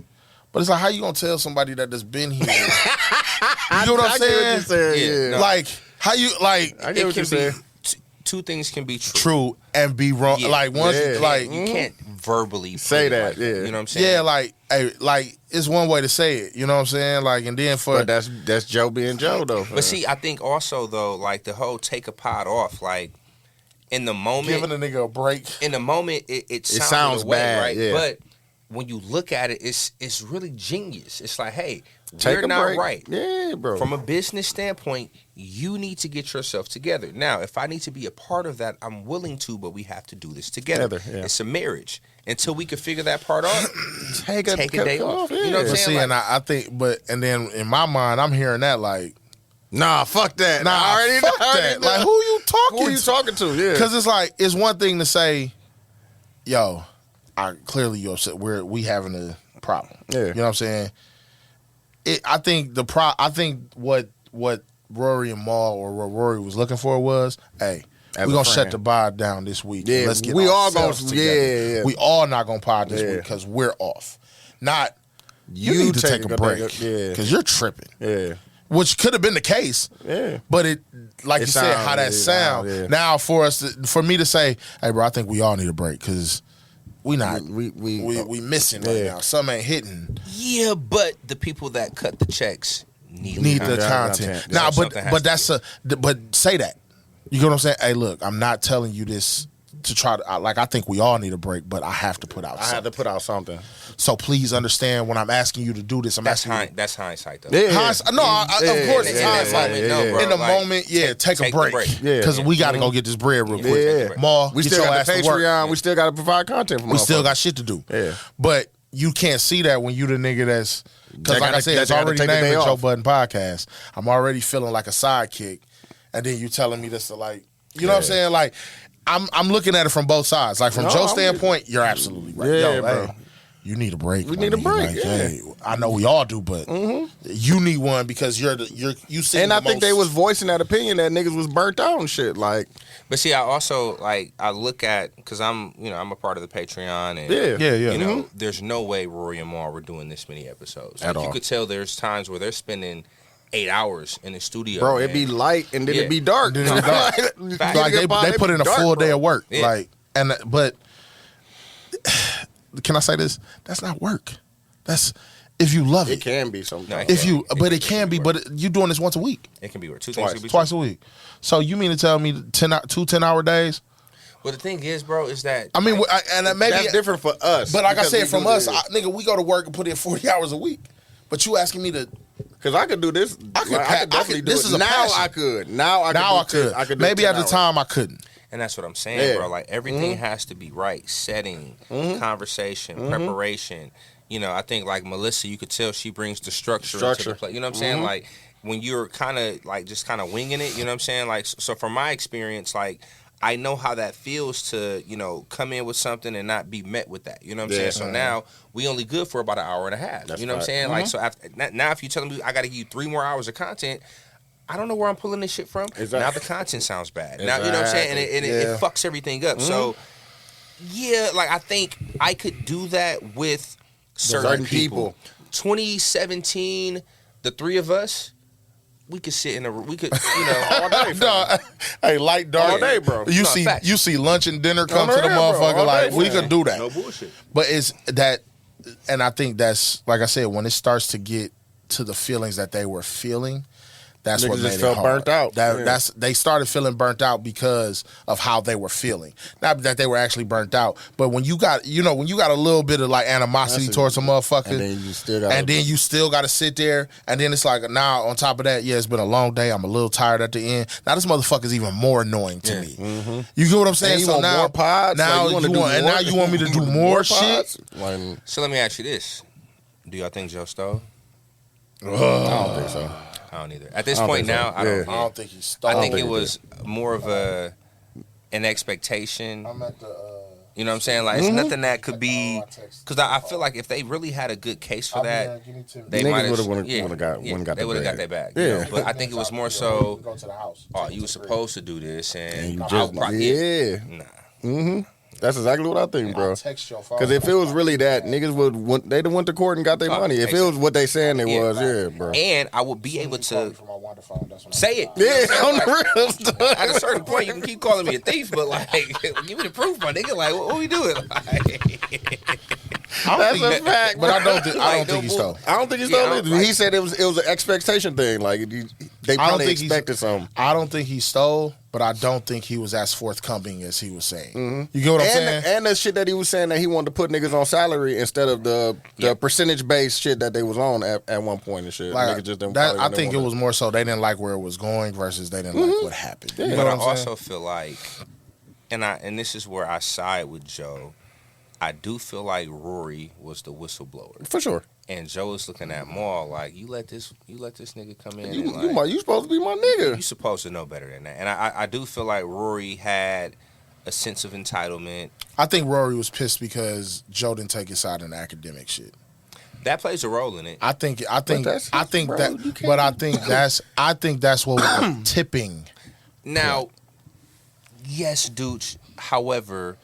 But it's like, how you gonna tell somebody that that's been here? You know what I'm I get saying? what you're saying. Yeah, Yeah. no. Like how you like I get what you're saying. Two things can be true. true and be wrong. Yeah. Like once, Yeah. like You can't verbally Say put it that, like yeah. You know what I'm saying? yeah, like it's one way to say it. You know what I'm saying? Like and then for But that's Joe being Joe though. But see, I think also though, like the whole take a pot off, like in the moment, giving a nigga a break. in the moment, it sounds sounds away, bad, right? yeah. But when you look at it, it's really genius. It's like, hey, Take we're a not break. right. Yeah, bro. From a business standpoint, you need to get yourself together. Now, if I need to be a part of that, I'm willing to, but we have to do this together. Together, yeah. It's a marriage. Until we can figure that part out, take a day off. You know what I'm But saying? see, and I think, and then in my mind, I'm hearing that like, Nah, fuck that. nah, I already fuck know, I already that. know. Like, who you talking Who you to? talking to? Yeah. Because it's like, it's one thing to say, yo, clearly you're upset. We having a problem. Yeah. You know what I'm saying? I think what Rory and Maul or what Rory was looking for was, hey, As we're a gonna friend. shut the pod down this week. Yeah, And let's get we all ourselves gonna- together. yeah. We all not gonna pod this Yeah. week because we're off. Not you You need to take take a a break nigga, yeah. because you're tripping. Yeah. Which could have been the case. Yeah. But it, like It you said, how that sound, sound. yeah. Now for me to say, hey, bro, I think we all need a break because we missing right Yeah. now. Some ain't hitting. Yeah, but the people that cut the checks need The content. Yeah, Nah, something has but to but say that. You get what I'm saying? Hey, look, I'm not telling you this to try to I think we all need a break, but I have to put out I had something. to put out something. So please understand when I'm asking you to do this. I'm That's asking you. that's hindsight though. Yeah. Hindsight- no, of course it's In that hindsight. moment, no, bro. In the Like, moment, yeah, take a the break. Yeah. Because we got to go get this bread real quick. Yeah. Ma, We get still your got ass the to work. Patreon. We still got to provide content for We still motherfuckers. got shit to do. Yeah. But you can't see that when you the nigga that's because They like I gotta- said, it's they gotta already take a named day the Joe off. Budden podcast. I'm already feeling like a sidekick, and then you telling me this to like, you know what I'm saying? Like, I'm looking at it from both sides. Like from No, Joe's I'm- standpoint, you're absolutely right. Yeah, Yo, bro. hey, you need a break. We my need a nigga. break, Like, yeah. hey, I know we all do, but you need one because you see. And I think they was voicing that opinion that niggas was burnt out and shit. Like, But see, I also I look at because I'm a part of the Patreon and yeah. you know there's no way Rory and Maul were doing this many episodes. At Like, you all. could tell there's times where they're spending 8 hours in the studio. Bro, man. it'd be light and then Yeah. it'd be dark. Then it'd be dark. Fact. like they put in a full day of work. Yeah. Like but can I say this? That's not work. That's if you love It it. can be sometimes. If you, It but can it can be. work. But you doing this once a week, It can be work. Two Twice. things could be twice true. a week. So you mean to tell me 2 10-hour days? Well, the thing is, bro, is that I mean, maybe That's different for us. But like I because said, we from do us, this. nigga, we go to work and put in 40 hours a week. But you asking me to? Because I could do this. I could definitely do this it. is a Now passion. I could. Now I Could. do Maybe 10 at the hours. time I couldn't. And that's what I'm saying, Yeah. bro. Like everything has to be right. Setting, conversation, preparation. You know, I think like Melissa, you could tell she brings the structure into the play. You know what I'm saying? Like when you're kind of like just kind of winging it. You know what I'm saying? Like so from my experience, like I know how that feels to come in with something and not be met with that. You know what I'm Yeah. saying? So now we only good for about an hour and a half. That's you know what I'm right. saying? Like so after, now if you telling me I got to give you 3 more hours of content. I don't know where I'm pulling this shit from. Exactly. Now the content sounds bad. Now you know what I'm saying, and Exactly. it fucks everything up. So yeah, like I think I could do that with certain people. 2017, the 3 of us, we could sit in a we could all day. fam. No, hey, light dark All day, bro. You No, see, facts. you see lunch and dinner come No, to the yeah, bro. motherfucker. All Like day, we man. could do that. No bullshit. But it's that, and I think that's like I said, when it starts to get to the feelings that they were feeling, that's Niggas what just made felt it hard. burnt out. Yeah. That's they started feeling burnt out because of how they were feeling. Not that they were actually burnt out, but when you got when you got a little bit of like animosity That's towards a motherfucker, And then you still got gotta sit there, and then it's like now on top of that, yeah, it's been a long day. I'm a little tired at the end. Now this motherfucker's even more annoying to me. You get what I'm saying? And you So want now more pods? now Like, you wanna do and more? now you want me to do more shit. pods? Like, So let me ask you this: do y'all think Joe stole? I don't think so. I don't either. At this I don't point think so. now, I don't. Yeah. I don't think he stole. I think think it he was more of an expectation. I'm at the. You know what I'm saying? Like it's nothing that could be because I feel like if they really had a good case for that, they Niggas might have would've got they the would have got bag. that back. Yeah. But I think it was more so. Go to the house. Oh, you were supposed to do this, And and you I'll just, probably- yeah. Nah. That's exactly what I think, bro. Text your phone. Because if it was really that, niggas they'd have went to court and got their Oh, money. If it was what they saying it Yeah. was, yeah, bro. And I would be able to say it. Yeah, on the real stuff. At a certain point, you can keep calling me a thief, but like, give me the proof, my nigga. Like, what we doing? Like, That's a fact. But I don't think Like, he stole. I don't think he Yeah, stole I it. don't- He said it was an expectation thing. Like they probably think he's- expected something. I don't think he stole, but I don't think he was as forthcoming as he was saying. You get what I'm saying? And the shit that he was saying that he wanted to put niggas on salary instead of the percentage based shit that they was on at one point and shit. Like Niggas just didn't that, probably I didn't think it want was more so they didn't like where it was going versus they didn't like what happened. You know but what I I'm saying? also feel like, and this is where I side with Joe. I do feel like Rory was the whistleblower, it. For sure. and Joe is looking at Maul like, you let this nigga come in. You, and like, you supposed to be my you nigga. supposed to know better than that. And I do feel like Rory had a sense of entitlement. I think Rory was pissed because Joe didn't take his side in the academic shit. That plays a role in it. I think bro, you can't- but I think that's what was tipping. Now, yes, Duch. However,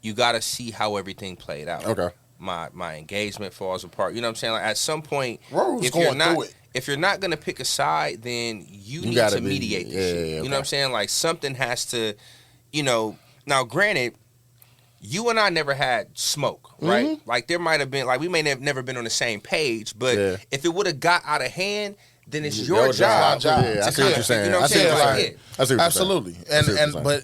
you got to see how everything played out. Okay. My engagement falls apart. You know what I'm saying? Like at some point, Rory was if you're going not through it. if you're not gonna pick a side, then you need gotta to be- mediate this yeah, shit. yeah, You okay. know what I'm saying? Like something has to, you know. Now, granted, you and I never had smoke, right? Mm-hmm. Like there might have been, like we may have never been on the same page, but Yeah. if it would have got out of hand, then it's Your your job. job. Yeah, I to see what kinda- you're saying. You know what I I'm see saying? what you're Like, saying. I see what you're Absolutely. saying. I see what you're saying. But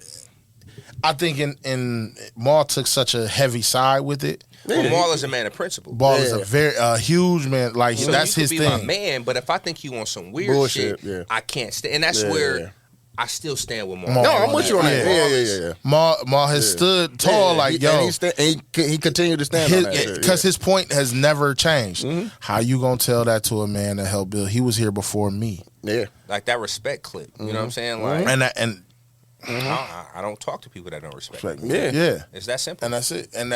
I think in Maul took such a heavy side with it. Well, Maul is a man of principle. Ball is Yeah. a very huge man. Like So that's you his could be thing. my man, but if I think you on some weird Bullshit, shit, yeah. I can't stand. And that's Yeah, where yeah. I still stand with Maul. Maul. No, I'm with you on that. Yeah. Maul has stood tall. Yeah, like he, yo, and he continued to stand on that shit. because his point has never changed. How you gonna tell that to a man that helped build? He was here before me, Yeah. Like that respect clip. You know what I'm saying? Like and I don't talk to people that don't respect me. Yeah. yeah. It's that simple. And that's it. And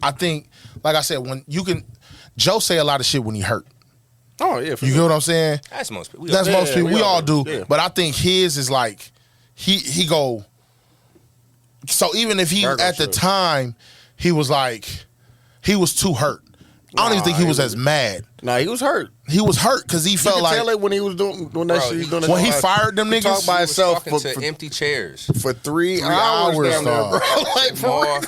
I think, like I said, when you can, Joe say a lot of shit when he hurt. Oh, yeah. For You sure. get what I'm saying? That's most people. That's most people. we We all all do. do. Yeah. But I think his is like he go. So even if he Virgo at the shit. time he was like he was too hurt. I don't even think he was as mad. Nah, he was hurt. He was hurt because he You felt could like tell it when he was doing that Bro, shit. he- He doing that when he shit. fired them He talked niggas. by He was himself talking for, to empty chairs. for 3 hours, hours damn near, dog. bro. Like, for Maul,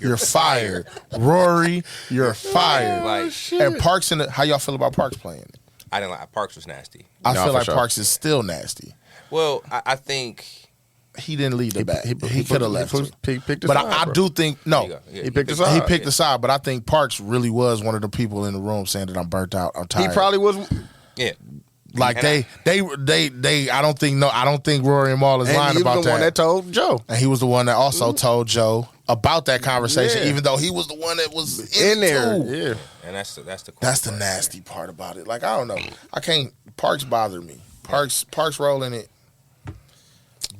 You're fired, Rory. You're fired. like And Parks how y'all feel about Parks playing it? I didn't like Parks was nasty. I No, feel for like sure. Parks is still nasty. Well, I think He didn't lead the back. He could have left. He picked his But side, I bro. do think no. There you go. Yeah, He picked his He side. picked the side, but I think Parks really was one of the people in the room saying that I'm burnt out. I'm He tired. probably was. yeah. like and they. I don't think Rory and Maul is And lying he was about the one that that. told Joe. And he was the one that also told Joe about that conversation, Yeah. even though he was the one that was In there. too. Yeah. And that's the That's the nasty part about it. Like I don't know. I can't. Parks bother me. Parks rolling it.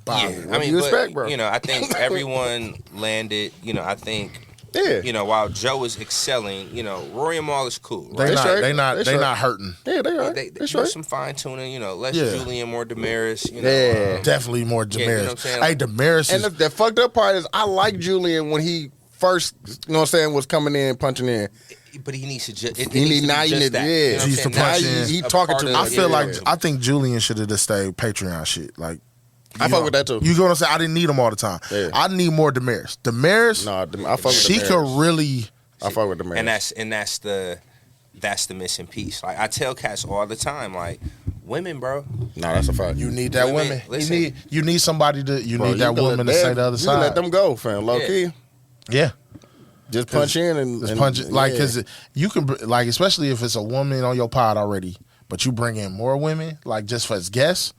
Bother me. I mean, you but, expect, bro? you know, I think everyone landed. You know, I think Yeah. you know while Joe is excelling, you know, Rory and Maul is cool. They Right? not. straight. They not. They They straight. not hurting. Yeah, they are. They That's do right. some fine tuning. You know, less Yeah. Julian, more Damaris. You know, Yeah. Definitely more Yeah, you know Damaris. what I'm saying? Hey, Damaris And is. the fucked up part is I like Julian when he first, you know what I'm saying, was coming in, punching in. but he needs to just. He need now. You need, yeah. You know what I'm He's saying? the punch Now in. he's He a talking part to of me. I the- feel yeah, like yeah. I think Julian should have just stayed Patreon shit. Like I fuck with that too. You go and say I didn't need him all the time. Yeah. I need more Damaris. Damaris, Nah, I fuck with she Damaris. could really. I fuck with the man. and that's the missing piece. Like I tell cats all the time, like women, bro. Nah, that's a fact. You need that Women, woman. listen. You need somebody to. You Bro, need that can let woman to them- say the other you side. let them go, fam. Low Yeah. key. Yeah. Just punch in and Just and- punch it like yeah. because you can like especially if it's a woman on your pod already, but you bring in more women like just for as guests.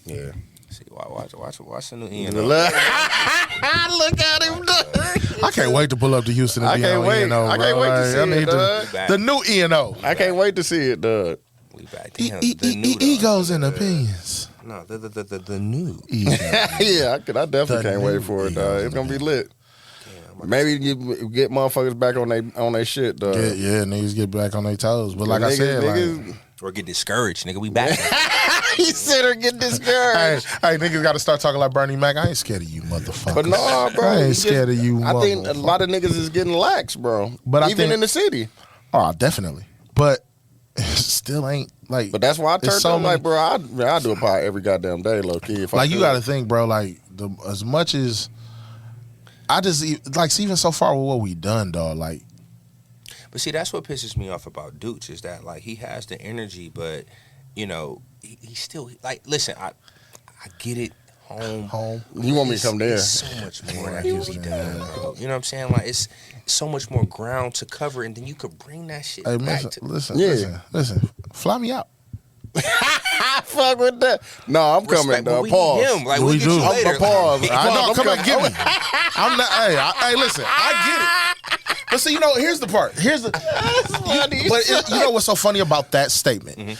Yeah. See, watch the new Ian. Look at him. I can't wait to pull up to Houston and I be can't on wait. E&O, I bro. can't wait to Like, see I it, need dog. Back. the new E&O. I can't wait to see it, dog. We back. Damn, the new dog. Egos and opinions. No, the new. Yeah, I definitely The can't new wait for it, dog. It's gonna be lit. Maybe you get motherfuckers back on they shit, dog. Yeah, niggas get back on their toes. But like I said, like, Or get discouraged, nigga. We back. he said or get discouraged. hey, niggas got to start talking like Bernie Mac. I ain't scared of you, motherfucker. But no, bro. I ain't it's scared of you, I think a motherfucker. lot of niggas is getting lax, bro. But I even think- in the city. Oh, definitely. But it still ain't like. But that's why I it's turned so up many- like, bro, I do a pot every goddamn day, low key. If I Like you could. got to think, bro. Like as much as I just like even so far with what we done, dog. Like But see, that's what pisses me off about Duch is that like he has the energy, but you know he still like. Listen, I get it. Home. You want me to come there? It's so much more that Yeah, can be yeah. done, bro. You know what I'm saying? Like it's so much more ground to cover, and then you could bring that shit hey, back listen, to. listen. Fly me out. I fuck with that. No, I'm coming, Respect, but dog. we Pause. need him. Like We we'll get do. you I'm later. a pause. Like, I know. I'm Come on, coming. get me. I'm not. Hey, listen. I get it. But see, you know, here's the part. Here's the. But you know what's so funny about that statement?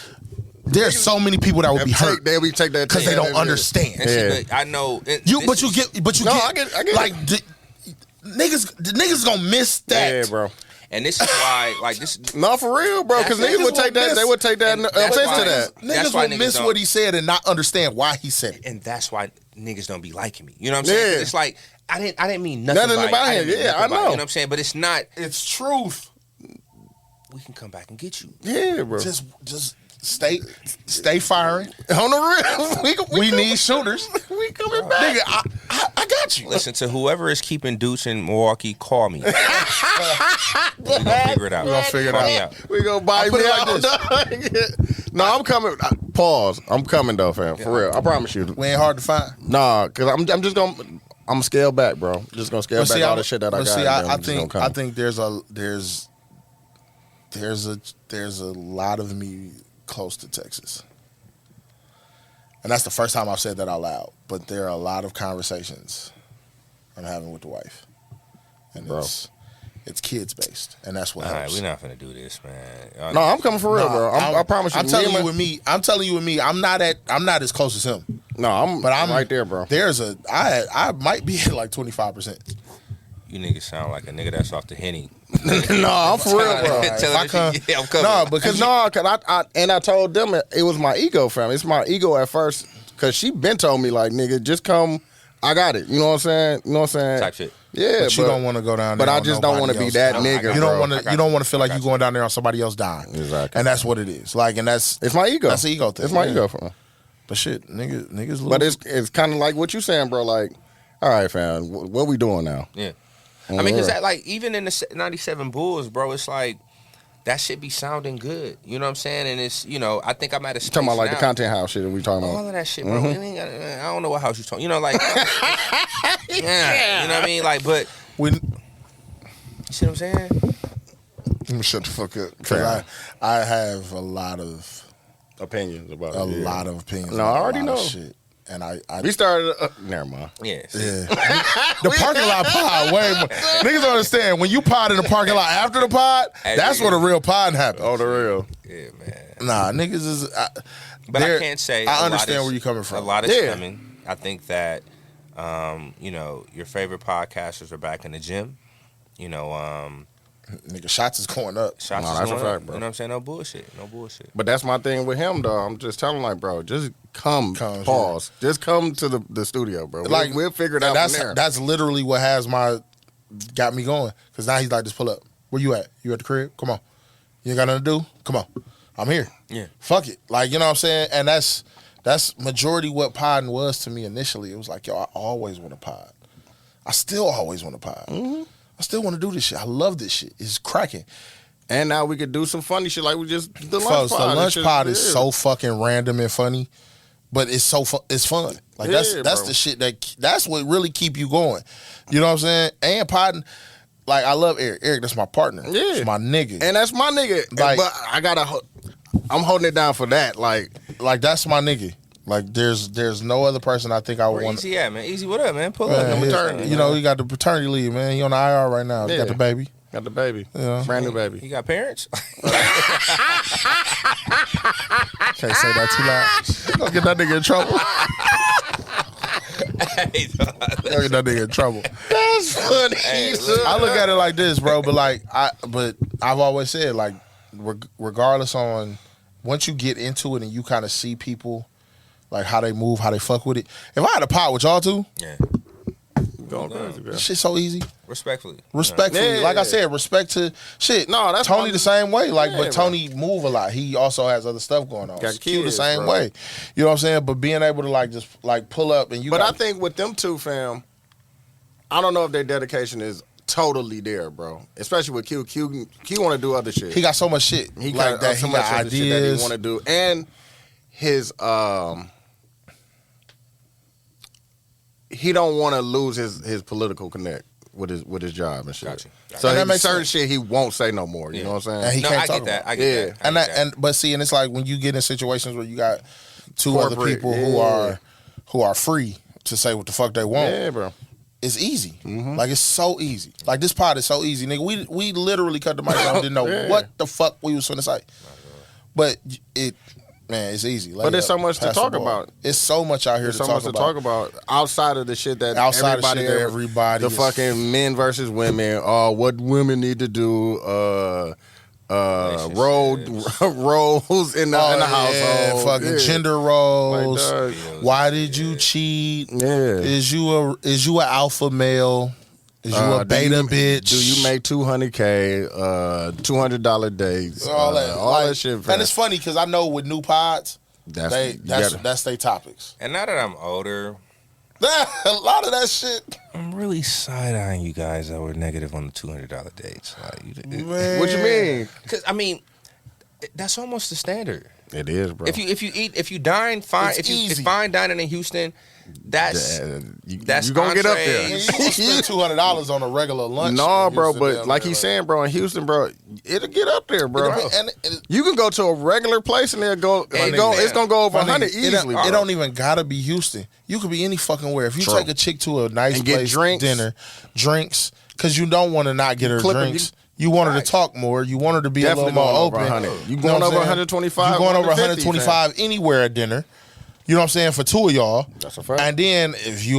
There's so many people that will be hurt They'll be take that because they don't understand. And see, Yeah. look, I know. But you get I get like niggas gonna miss that. Yeah, bro. And this is why, like this. No, for real, bro. Because That's- niggas would take that. They would take that And offense that's why- to that. That's Niggas why will niggas miss don't- what he said and not understand why he said it. And that's why niggas don't be liking me. You know what I'm saying? 'Cause Yeah. It's like I didn't mean nothing, Nothing by it. about I it. didn't mean Yeah, nothing I by it. know. You know what I'm saying? But it's not. It's truth. We can come back and get you. Yeah, bro. Just stay firing. On the real, We need shooters. we coming back. Nigga, I got you. Listen, to whoever is keeping Duch in Milwaukee, call me. We gonna figure it out. We gonna figure it Call me out. We gonna buy I put me it out. like No, I'm coming. Pause. I'm coming though, fam. For real. I promise you. We ain't hard to find. Nah, because I'm just gonna. I'm gonna scale back, bro. Just gonna scale back all the shit that I got. See, and then I I'm just gonna come. think there's a lot of me close to Texas, and that's the first time I've said that out loud. But there are a lot of conversations I'm having with the wife, and Bro. it's kids based, and that's what All right, helps. we're not finna do this, man. No, I'm coming for real, bro. I promise you. I'm telling you with me. I'm telling you with me. I'm not as close as him. No, I'm right there, bro. I might be at like 25%. You niggas sound like a nigga that's off the Henny. No, I'm for real, bro. Tell I her that come- I'm coming. No, because I told them it was my ego, fam. It's my ego at first, because she been told me like, nigga, just come. I got it. You know what I'm saying? You know what I'm saying? Type shit. Yeah, But you don't want to go down there. But I on just don't want to nobody be else. that nigga. You don't bro. want to. You don't want to feel like you going down there on somebody else dying. Exactly. And that's what it is. Like, and that's It's my ego. That's the ego thing. It's my yeah. ego, fam. But shit, niggas lose. But it's kind of like what you saying, bro. Like, all right, fam, what we doing now? Yeah. I mean, because that, like, even in the 97 Bulls, bro, it's like, that shit be sounding good. You know what I'm saying? And it's, you know, I think I'm at a space Talking about like now. the content house shit that we talking All about. of that shit, bro. It ain't got- I don't know what house you talking. You know, like, yeah, you know what I mean? Like, but, when you see what I'm saying? let me shut the fuck up, because I have a lot of Opinions about a it. yeah. lot of opinions. No, I about a already lot of know. shit. And I We started. Never mind. Yeah. see. yeah. The parking lot pod, way more. Niggas don't understand. When you pod in the parking lot after the pod, Hey, that's nigga. where the real pod happens. Oh, the real. Yeah, man. Nah, niggas is. But I can't say. I a lot understand is- where you're coming from. A lot is Yeah. coming. I think that, you know, your favorite podcasters are back in the gym. You know, Nigga, shots is going up. shots No, is that's a going fact, up. bro. You know what I'm saying? No bullshit. No bullshit. But that's my thing with him, though. I'm just telling him, like, bro, just come. Come, Pause. Just come to the studio, bro. Like, We'll figure it and out from there. That's literally what got me going. Because now he's like, just pull up. Where you at? You at the crib? Come on. You ain't got nothing to do? Come on. I'm here. Yeah. Fuck it. Like, you know what I'm saying? And that's majority what podding was to me initially. It was like, yo, I always want to pod. I still always want to pod. Mm-hmm. I still want to do this shit. I love this shit. It's cracking. And now we could do some funny shit like we just the lunch Folks, pod. the lunch It's pod just- is so fucking random and funny, but it's so it's fun. Like that's Yeah, that's bro. the shit that's what really keep you going. You know what I'm saying? And podding, like I love Eric. Eric, that's my partner. Yeah. It's my nigga. And that's my nigga. Like- But I'm holding it down for that. Like, that's my nigga. Like there's no other person I think I would Where want. Easy at, man? Easy, what up, man? Pull up. Man, No his- maternity. you know, he got the paternity leave, man. He on the IR right now. He Yeah. got the baby. got the baby. Yeah. Brand new baby. He got parents? Can't say that too loud. Don't get that nigga in trouble. Don't get that nigga in trouble. That's funny. Hey, look. I look at it like this, bro. But I've always said, like, regardless on once you get into it and you kind of see people, like how they move, how they fuck with it. If I had a pot with y'all two, Yeah. Going crazy, bro. this shit's so easy. Respectfully. Respectfully, Yeah. like I said, respect to shit. No, that's Tony my- the same way. Like, Yeah, but Tony move a lot. He also has other stuff going on. Got Q the kids, same bro. way. You know what I'm saying? But being able to like just like pull up and you. But got, I think with them two, fam, I don't know if their dedication is totally there, bro. Especially with Q. Q want to do other shit. he got so much shit. He like got that. so He much got other shit that ideas. he want to do, and his he don't want to lose his political connect with his job and shit. Gotcha. So And that he, makes certain sense. shit he won't say no more. You Yeah. know what I'm saying? And he No, can't I talk get that. about I it. get Yeah. that. I get that. But see, and it's like when you get in situations where you got two other Corporate, people yeah. who are free to say what the fuck they want. Yeah, bro. It's easy. Like it's so easy. Like this pod is so easy, nigga. We literally cut the mic on, didn't know Yeah. what the fuck we was finna say. But man, it's easy. But there's so much to pass the talk ball. about. It's so much out here There's to so much to talk about outside of the shit that Outside of everybody, shit that everybody the is- fucking men versus women, what women need to do, roles in the household, fucking gender roles. Like, Why did you cheat? Yeah. Is you a alpha male? Is you a beta bitch? Do you make $200K, $200 days, all that shit? And fam. it's funny because I know with new pods, That's that's their topics. And now that I'm older, A lot of that shit. I'm really side-eyeing you guys that were negative on the $200 dates. Like, Man. What you mean? Because I mean, that's almost the standard. It is, bro. If you dine fine, It's if easy. fine dining in Houston, that's you gonna get up there. entrees. You gonna spend $200 on a regular lunch. No, in bro, Houston but down like there, he's saying, bro, in Houston, bro, it'll get up there, bro. And You can go to a regular place and it's gonna go over 100 easily. It don't even gotta be Houston. You could be any fucking where. If you True. take a chick to a nice And get place, drinks. dinner, drinks, because you don't want to not get her Clip her, drinks. You want her to talk more. You want her to be a little Definitely more going over open. 100. You know going what I'm over saying? 125, You going over 150, 125 anywhere at dinner. You know what I'm saying? For two of y'all. That's a fact. And then if you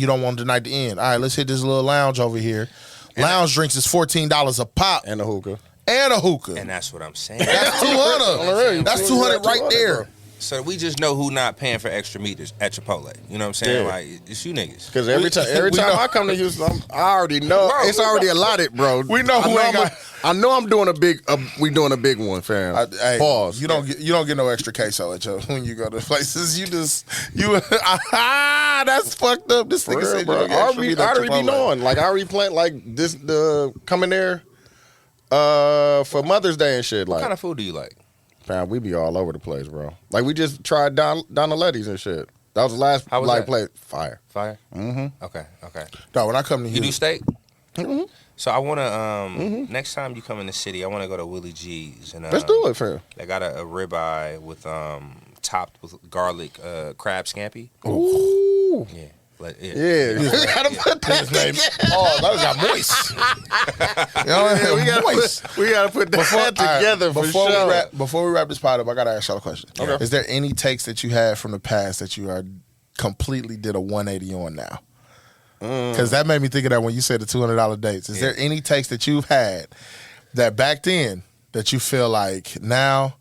don't want the night to end. All right, let's hit this little lounge over here. Lounge drinks is $14 a pop And a hookah. and a hookah. And that's what I'm saying. That's 200. That's 200 right there. So we just know who not paying for extra meters at Chipotle. You know what I'm saying? Yeah. Like, it's you niggas. Because every We time know. I come to Houston, I already know Bro, it's already allotted, bro. We know who ain't got. I know I'm doing a big. We doing a big one, fam. Hey, Pause. You don't get no extra queso at your when you go to places. That's fucked up. This For nigga real, said bro. you I don't get extra already, meat I at already be Chipotle. knowing. Like I already planned like this the coming there for Mother's Day and shit. What Like, kind of food do you like? fam, we be all over the place, bro. Like we just tried Donalettes and shit. That was the last How was like that? place. Fire. Fire? Mm-hmm. Okay. No, when I come to You do Houston, steak? Mm-hmm. So I want to, next time you come in the city, I want to go to Willie G's. And, Let's do it, fam. They got a ribeye with, topped with garlic crab scampi. Ooh. Yeah. Yeah, we gotta put that. his name. Oh, that got moist. You know, Yeah, we gotta put that together for before sure. Before we wrap this pod up, I gotta ask y'all a question. Okay. Is there any takes that you had from the past that you are completely did a 180 on now? Because that made me think of that when you said the $200 dates. Is there any takes that you've had that back then that you feel like now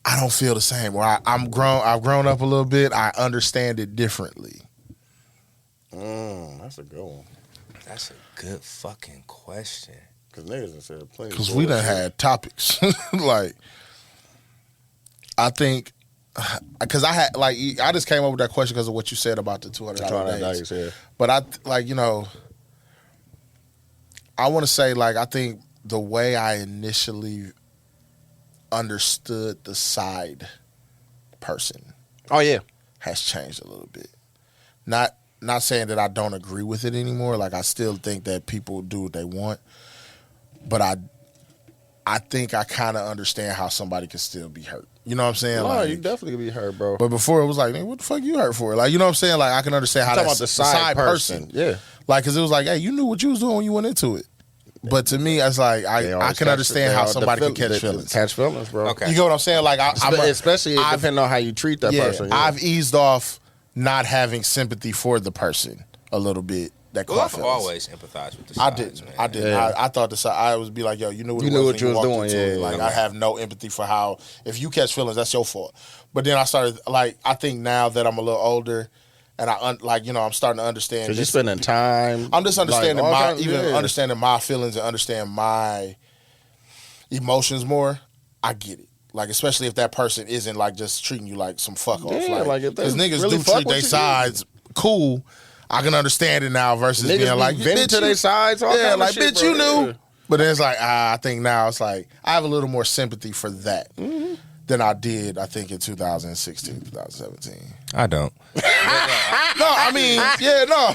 I don't feel the same, or I've grown up a little bit, I understand it differently? That's a good one. That's a good fucking question. Cause niggas done said plenty. Because we done had topics. Like, I think, because I just came up with that question because of what you said about the $200 days. Yeah. But I want to say, like, I think the way I initially understood the side person Oh yeah. has changed a little bit. Not saying that I don't agree with it anymore. Like, I still think that people do what they want. But I think I kind of understand how somebody can still be hurt. You know what I'm saying? No, Like, you definitely could be hurt, bro. but before it was like, man, what the fuck you hurt for? Like, you know what I'm saying? Like, I can understand how Talking that's about the side person. Yeah. Like, because it was like, hey, you knew what you was doing when you went into it. But to me, it's like, They I always can catch- understand they how all- the somebody can feel- catch they- feelings. Catch feelings, bro. Okay. You get what I'm saying? Like, Especially I've- depending on how you treat that person. Yeah. I've eased off not having sympathy for the person a little bit. That Well, caught I've feelings. always empathized with the I sides, did. man. I did. Yeah. I thought the side. I would be like, yo, you knew what You it knew was what when you was walked doing, into yeah, it. Like, yeah. I have no empathy for how if you catch feelings, that's your fault. But then I started I think now that I'm a little older, and I'm starting to understand. Cause you're just- spending time. I'm just understanding like, all kinds- yeah. understanding my feelings and understand my emotions more. I get it. Like, especially if that person isn't like just treating you like some fuck off. Yeah, like, if they because niggas really do fuck treat with their you, sides cool. I can understand it now versus Niggas being be like, venting bitch, to their you- sides. All yeah, kind like, of shit, bitch, bro. you knew. Yeah. But then it's like, I think now it's like I have a little more sympathy for that than I did, I think, in 2016, 2017. I don't. No, I mean, yeah, no.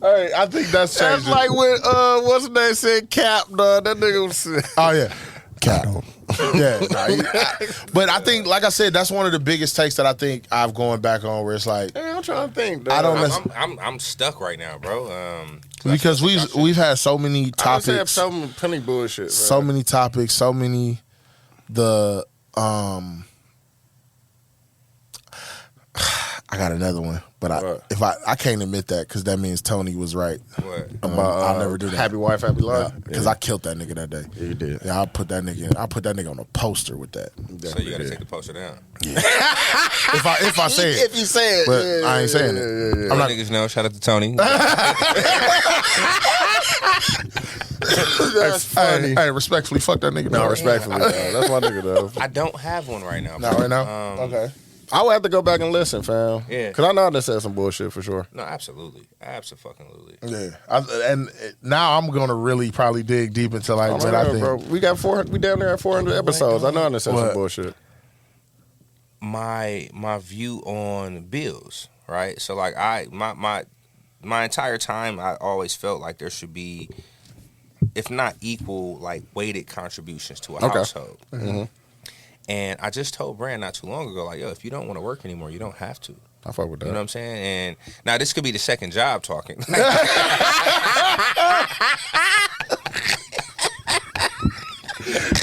Hey, I think that's changed. That's like when what's the name said Cap, dog. That nigga was. Oh yeah, Cap. Yeah, but I think, like I said, that's one of the biggest takes that I think I've going back on, where it's like, Hey, I'm trying to think. Dog. I don't. I'm stuck right now, bro. because we've had so many I just have topics, some plenty bullshit. so many topics, so many I got another one, but I can't admit that because that means Tony was right. What? I'll never do that. Happy wife, happy life. Because I killed that nigga that day. Yeah, you did. Yeah, I put that nigga on a poster with that. So you got to take the poster down. If I say it, If you say it, but I ain't saying it. Yeah. I'm not. Niggas know. Shout out to Tony. That's funny. Hey, respectfully, fuck that nigga. No, respectfully, that's my nigga though. I don't have one right now. Not right now. Okay. I would have to go back and listen, fam. Yeah. Cause I know I done said some bullshit for sure. No, absolutely. Absolutely. Yeah, and now I'm gonna really probably dig deep into like what I think. Bro, we got 400. We down there at 400 episodes. I know I done said some bullshit. My view on bills, right? So like my entire time I always felt like there should be, if not equal, like weighted contributions to a household. Mm-hmm. And I just told Brand not too long ago, like, yo, if you don't want to work anymore, you don't have to. I fuck with that. You know what I'm saying? And now this could be the second job talking.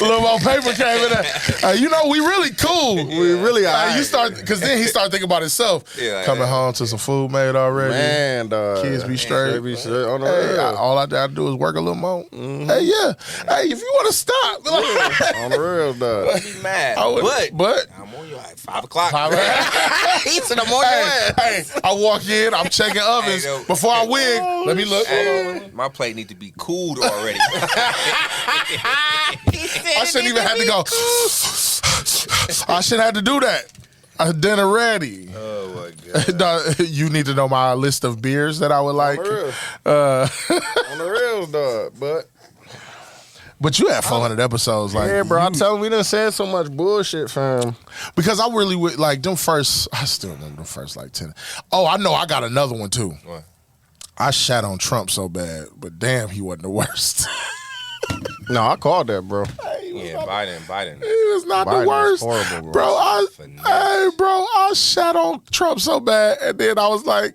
Little more paper came in there. You know, we really cool. We really are. You start because then he started thinking about himself. Yeah, Coming home to some food made already. Man, dog. Kids be straight. They be straight on the Hey, real. all I gotta do is work a little more. Mm-hmm. Hey, yeah. Hey, if you want to stop, On the real, dog. Be mad. but I'm on you at 5 o'clock. He said I'm on your ass. hey, I walk in, I'm checking ovens no. before I wig. Let me look. Hey, my plate need to be cooled already. I shouldn't even have to go. I shouldn't have to do that. Dinner ready. Oh my god. You need to know my list of beers that I would like. On the real, dog. But you had 400 episodes, like Yeah, bro. I tell him we done said so much bullshit, fam. because I really would like them first. I still remember them first like 10. Oh, I know. I got another one too. What? I shat on Trump so bad, but damn, he wasn't the worst. No, I called that, bro. Yeah, Biden. He was not Biden the worst, was horrible, bro. Finesse. I shat on Trump so bad, and then I was like,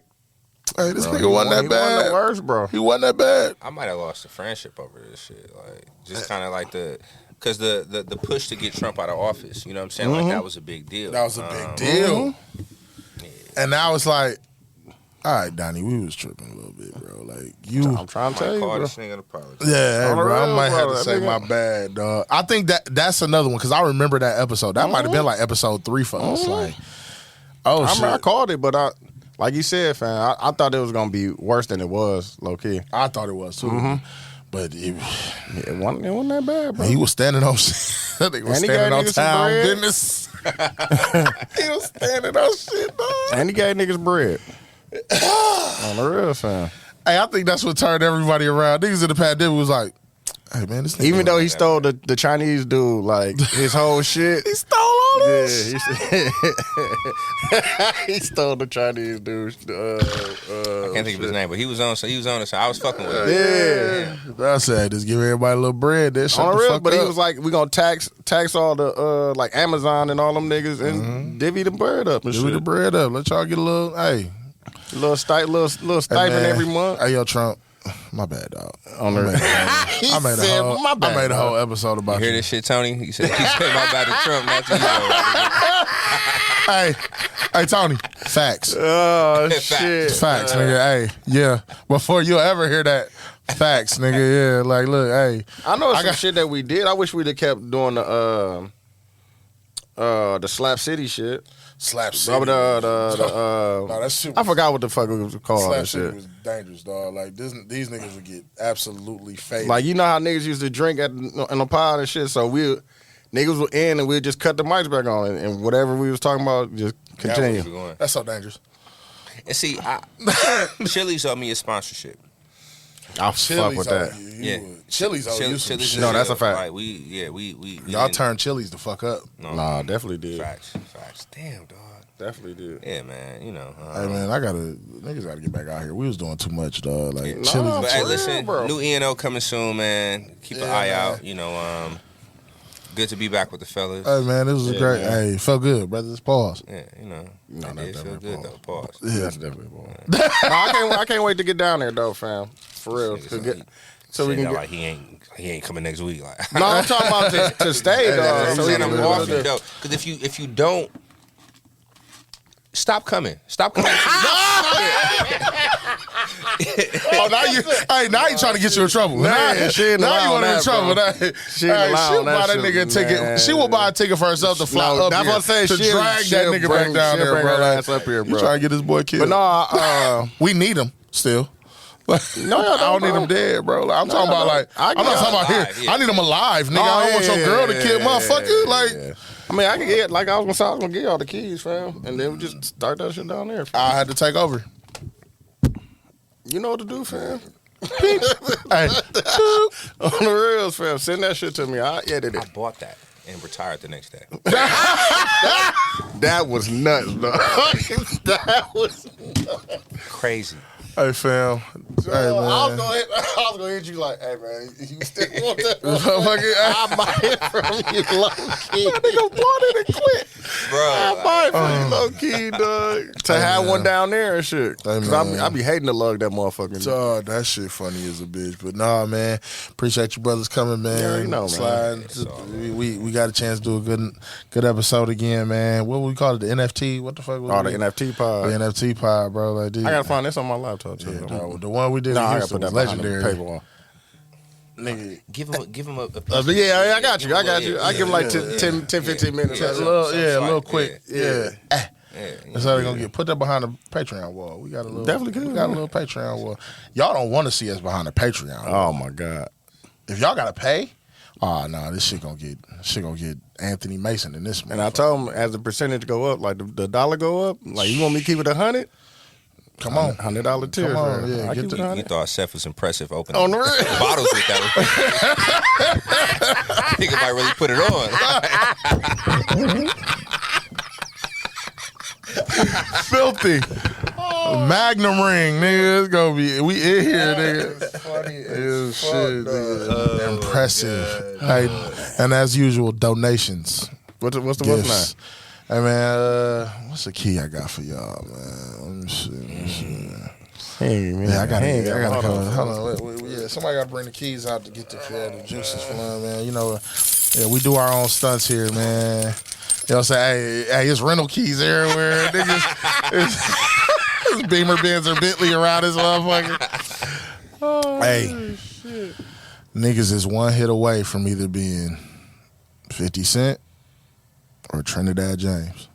"Hey, this nigga wasn't that He bad. wasn't the worst, bro. He wasn't that bad." I might have lost the friendship over this shit. Like, just kind of like because the push to get Trump out of office, you know what I'm saying? Like, that was a big deal. That was a big deal. And now it's like, all right, Donnie, we was tripping a little bit, bro. Like I'm trying to tell you, Call bro. this nigga an apology. Yeah, hey, On the bro, I real, might have bro, to that say nigga- my bad, dog. I think that's another one because I remember that episode. That might have been like episode 3 for us. Like, oh I shit, remember I called it, but like you said, fam, I thought it was gonna be worse than it was, low key. I thought it was too, but it It wasn't that bad, bro. he was standing on shit. That nigga was And he standing gave on niggas some town bread. business. He was standing on shit, dog. And he gave niggas bread. On the real, fam. Hey, I think that's what turned everybody around. Niggas in the pandemic was like, "Hey man, this nigga Even though he stole the Chinese dude, like his whole shit. he stole all Yeah, this." he stole the Chinese dude. I can't think of his name, but he was on. So I was fucking with him. Yeah, I said, just give everybody a little bread. That shut on the the real. fuck But he up. was like, "We gonna tax all the like Amazon and all them niggas and divvy the bread up and Give me the shit. bread up. Let y'all get a little. Hey, Little stipend man. every month." Hey, yo, Trump. My bad, dog. On the real. He I made said, I made a whole episode You about hear you. this shit, Tony? He said my bad to Trump, not to you. Hey, Tony. Facts. Oh shit! Facts, nigga. Hey, yeah. Before you ever hear that, facts, nigga. Yeah, like, look, hey. I know some shit that we did. I wish we'd have kept doing the Slap City shit. Slap City. No, that's super. I forgot what the fuck it was called. Slap That City shit. was dangerous, dog. Like, these niggas would get absolutely faded. Like, you know how niggas used to drink in the pod and shit. So niggas were in and we'd just cut the mics back on and whatever we was talking about, just continue. That's so dangerous. And see, Chili's owed me a sponsorship. I fuck with that. Yeah. Chili's owe you some shit. No, that's a fact. Like we Y'all didn't- turned Chili's the fuck up. No, Nah, definitely did. facts. Damn, dog. Definitely did. Yeah, man. You know. Hey man, niggas gotta get back out here. We was doing too much, dog. Like Nah, Chili's. But hey, for listen, real, bro. new E&O coming soon, man. Keep an eye out. You know, Good to be back with the fellas. Hey man, this was a great. man. Hey, felt good, brothers. Pause. Yeah, you know. No, it that's did feel definitely good though. Pause. Yeah. That's definitely a ball. No, I can't wait to get down there though, fam. For real. So we can get. Like he ain't coming next week. Like No, I'm talking about to stay though. I'm So we saying can I'm go off to it though. Because if you don't. Stop coming. Stop coming. Oh, now you trying to get you in trouble. Now she ain't you allowing want in that, trouble. bro. She ain't She'll allowing buy that that shit, nigga a ticket. man. She will buy a ticket for herself to fly No, up that's here what I'm saying. to drag that nigga back down she'll there, bring bro. her Like, ass up here, you bro. trying to get this boy killed. But no, we need him still. No, I don't need him dead, bro. Like, I'm talking about like I'm not talking about alive, here. yeah. I need him alive, nigga. Oh, I don't want your yeah, girl to yeah, kill yeah, motherfucker. yeah, Like yeah. I mean, I can get like I was gonna say, I was gonna get y'all the keys, fam, and then we just start that shit down there. I had to take over. You know what to do, fam. Hey, On the reals, fam. Send that shit to me. I edit I it. bought that and retired the next day. That was nuts, bro. That was Crazy. hey, fam. Hey, I was man. gonna hit you like, hey man, you still want that? Motherfucker, I buy it from you low key. That nigga bought it and quit. Bro. I buy it from you low key, dog. To have one down there and shit. Hey, Cause man. I be hating to lug that motherfucker. Oh, that shit funny as a bitch. But nah, man. Appreciate you brothers coming, man. Yeah, you know, man. Sliding to- we got a chance to do a good episode again, man. What we call it? The NFT? What the fuck was Oh, it? the NFT pod. The NFT pod, bro. Like, dude, I gotta find this on my laptop too. yeah, the one we did Nah, in I gotta Houston put that was behind the legendary. paywall. Nigga. Give him a piece. Yeah, I got you. I got Yeah, you. I give him like 10, 15 minutes. A That's it. little, yeah, a Some little swipe, quick. Yeah. Yeah, That's how they're gonna get. Put that behind the Patreon wall. We got a little Definitely could, We got a man. little Patreon wall. Y'all don't want to see us behind the Patreon wall. Oh my god. If y'all gotta pay, this shit gonna get Anthony Mason in this. And I told him as the percentage go up, like the dollar go up, like you want me to keep it 100? Come on. $100 tier. Come on, fam. yeah, I get keep the- it You 100. thought Seth was impressive opening On the real. bottles with that. Nigga might really put it on. Filthy. Magnum ring, nigga. It's gonna be we in here, nigga. Funny It's shit, nigga. Impressive. Hey, and as usual, donations. What's the what's Gifts. Hey man, what's the key I got for y'all, man? Let me see. Hey, man. Yeah, I gotta hold come. on. Hold on, wait, yeah, somebody gotta bring the keys out to get the creative juices flowing, man. You know, yeah, we do our own stunts here, man. You know what I'm saying? Hey, it's rental keys everywhere, niggas. It's Beamer, Benz, or Bentley around this motherfucker. Hey, niggas is one hit away from either being 50 Cent or Trinidad James.